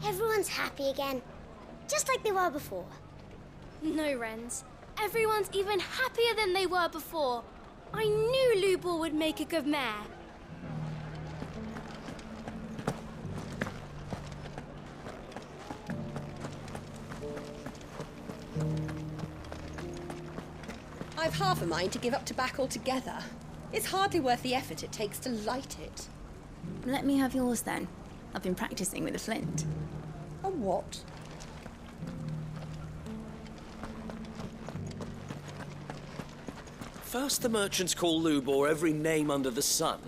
Everyone's happy again, just like they were before. No, Wrens. Everyone's even happier than they were before. I knew Lubor would make a good mayor. I've half a mind to give up tobacco altogether. It's hardly worth the effort it takes to light it. Let me have yours then. I've been practicing with a flint. A what? First the merchants call Lubor every name under the sun.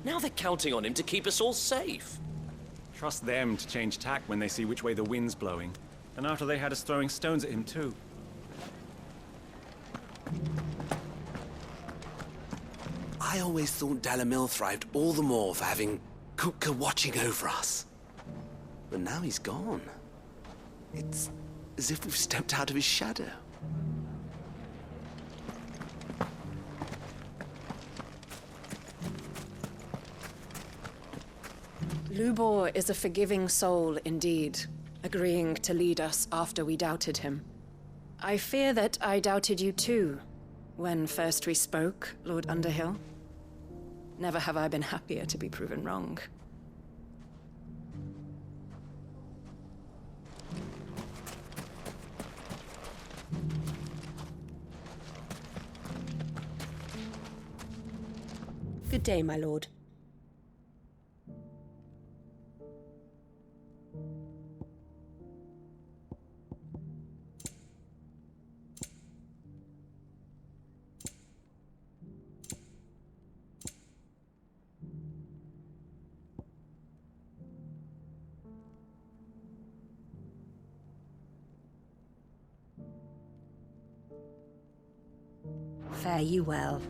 Now they're counting on him to keep us all safe. Trust them to change tack when they see which way the wind's blowing. And after they had us throwing stones at him too. I always thought Dalamil thrived all the more for having Kupka watching over us. But now he's gone. It's as if we've stepped out of his shadow. Lubor is a forgiving soul indeed, agreeing to lead us after we doubted him. I fear that I doubted you too, when first we spoke, Lord Underhill. Never have I been happier to be proven wrong. Good day, my lord. Fare you well.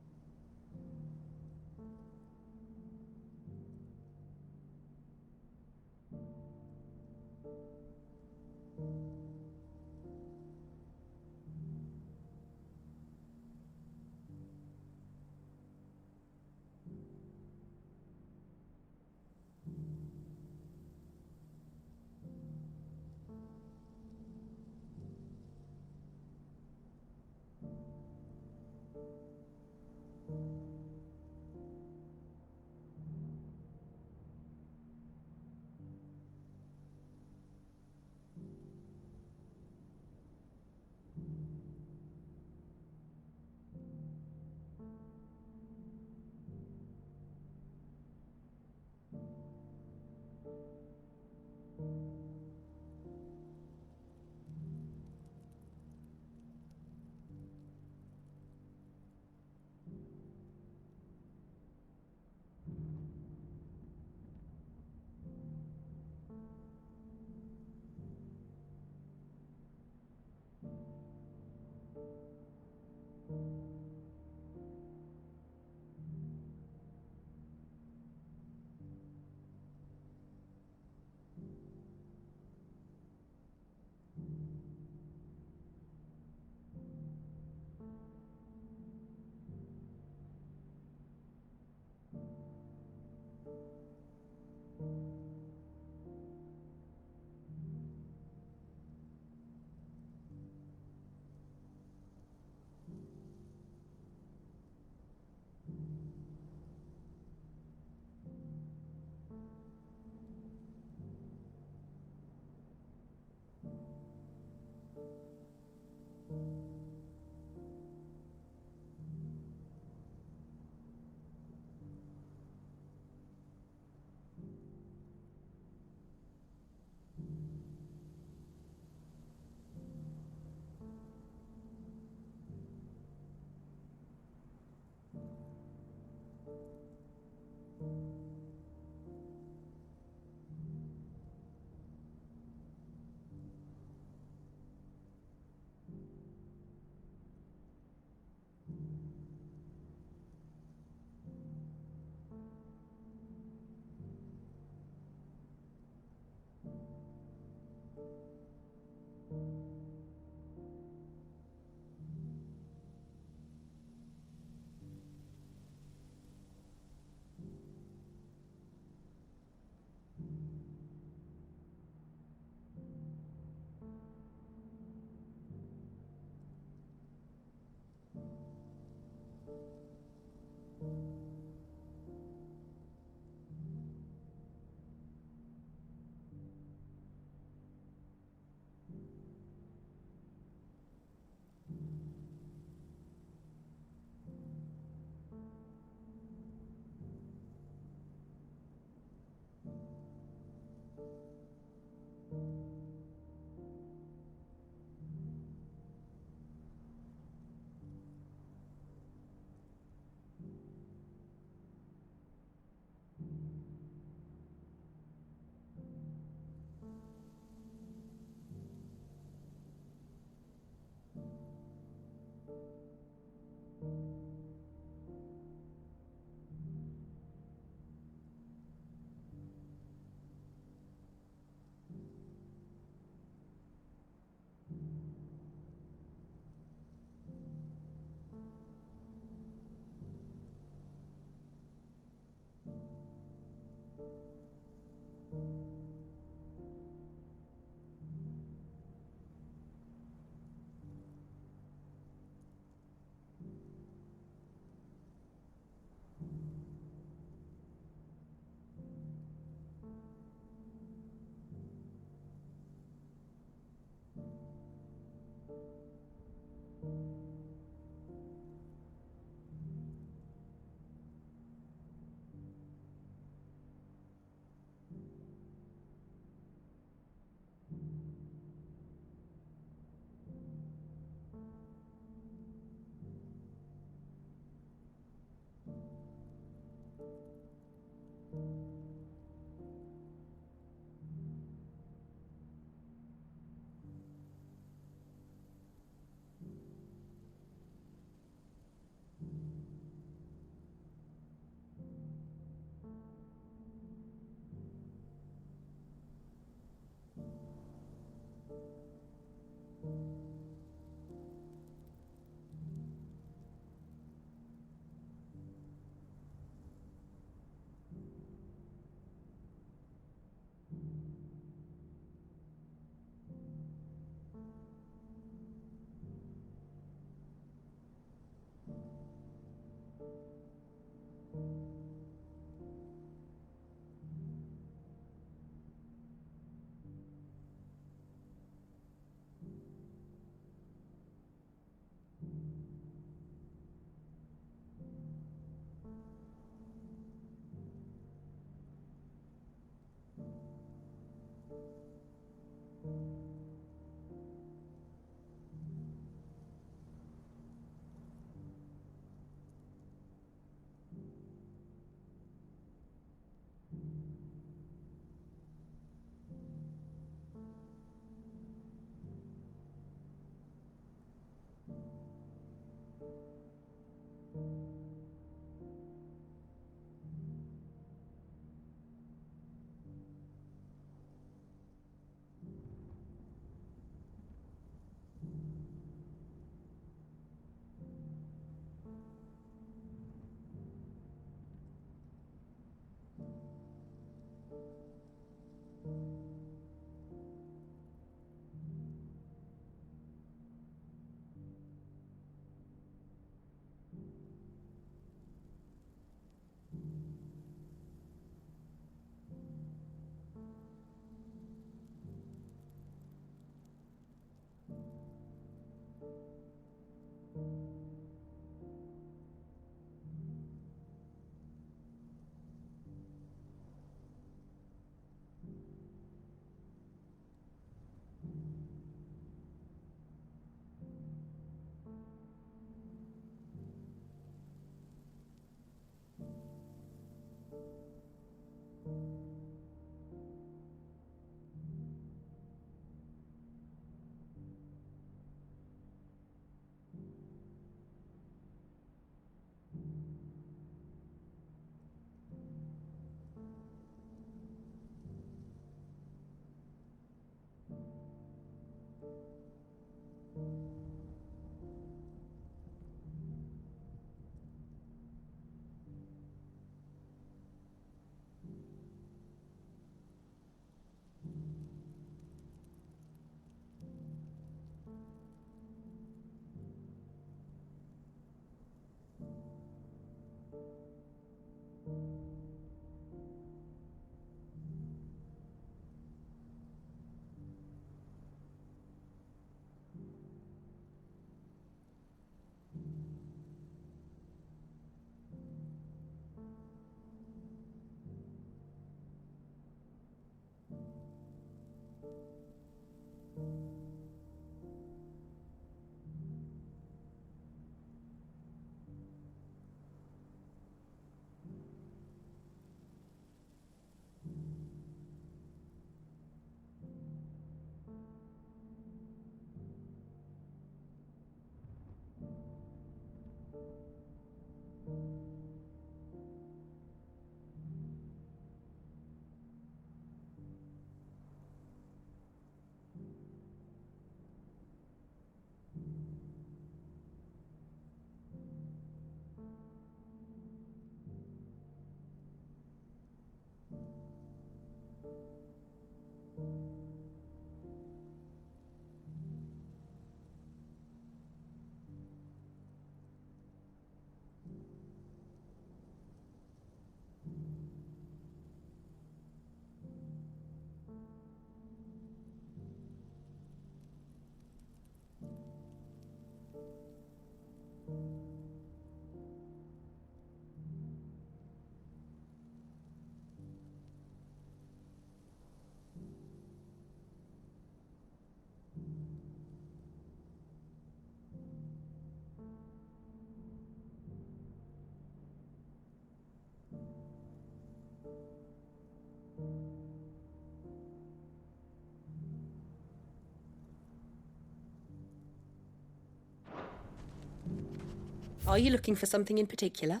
Are you looking for something in particular?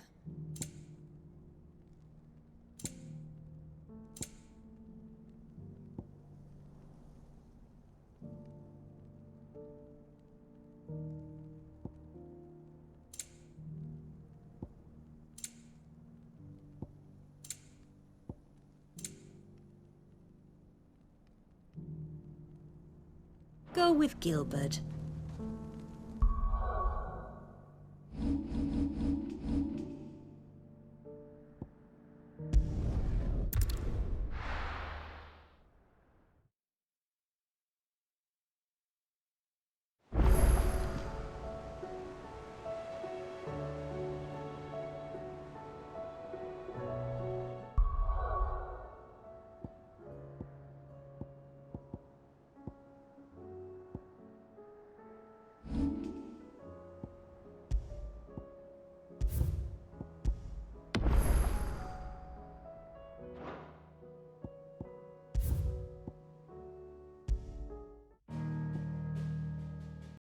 Go with Gilbert.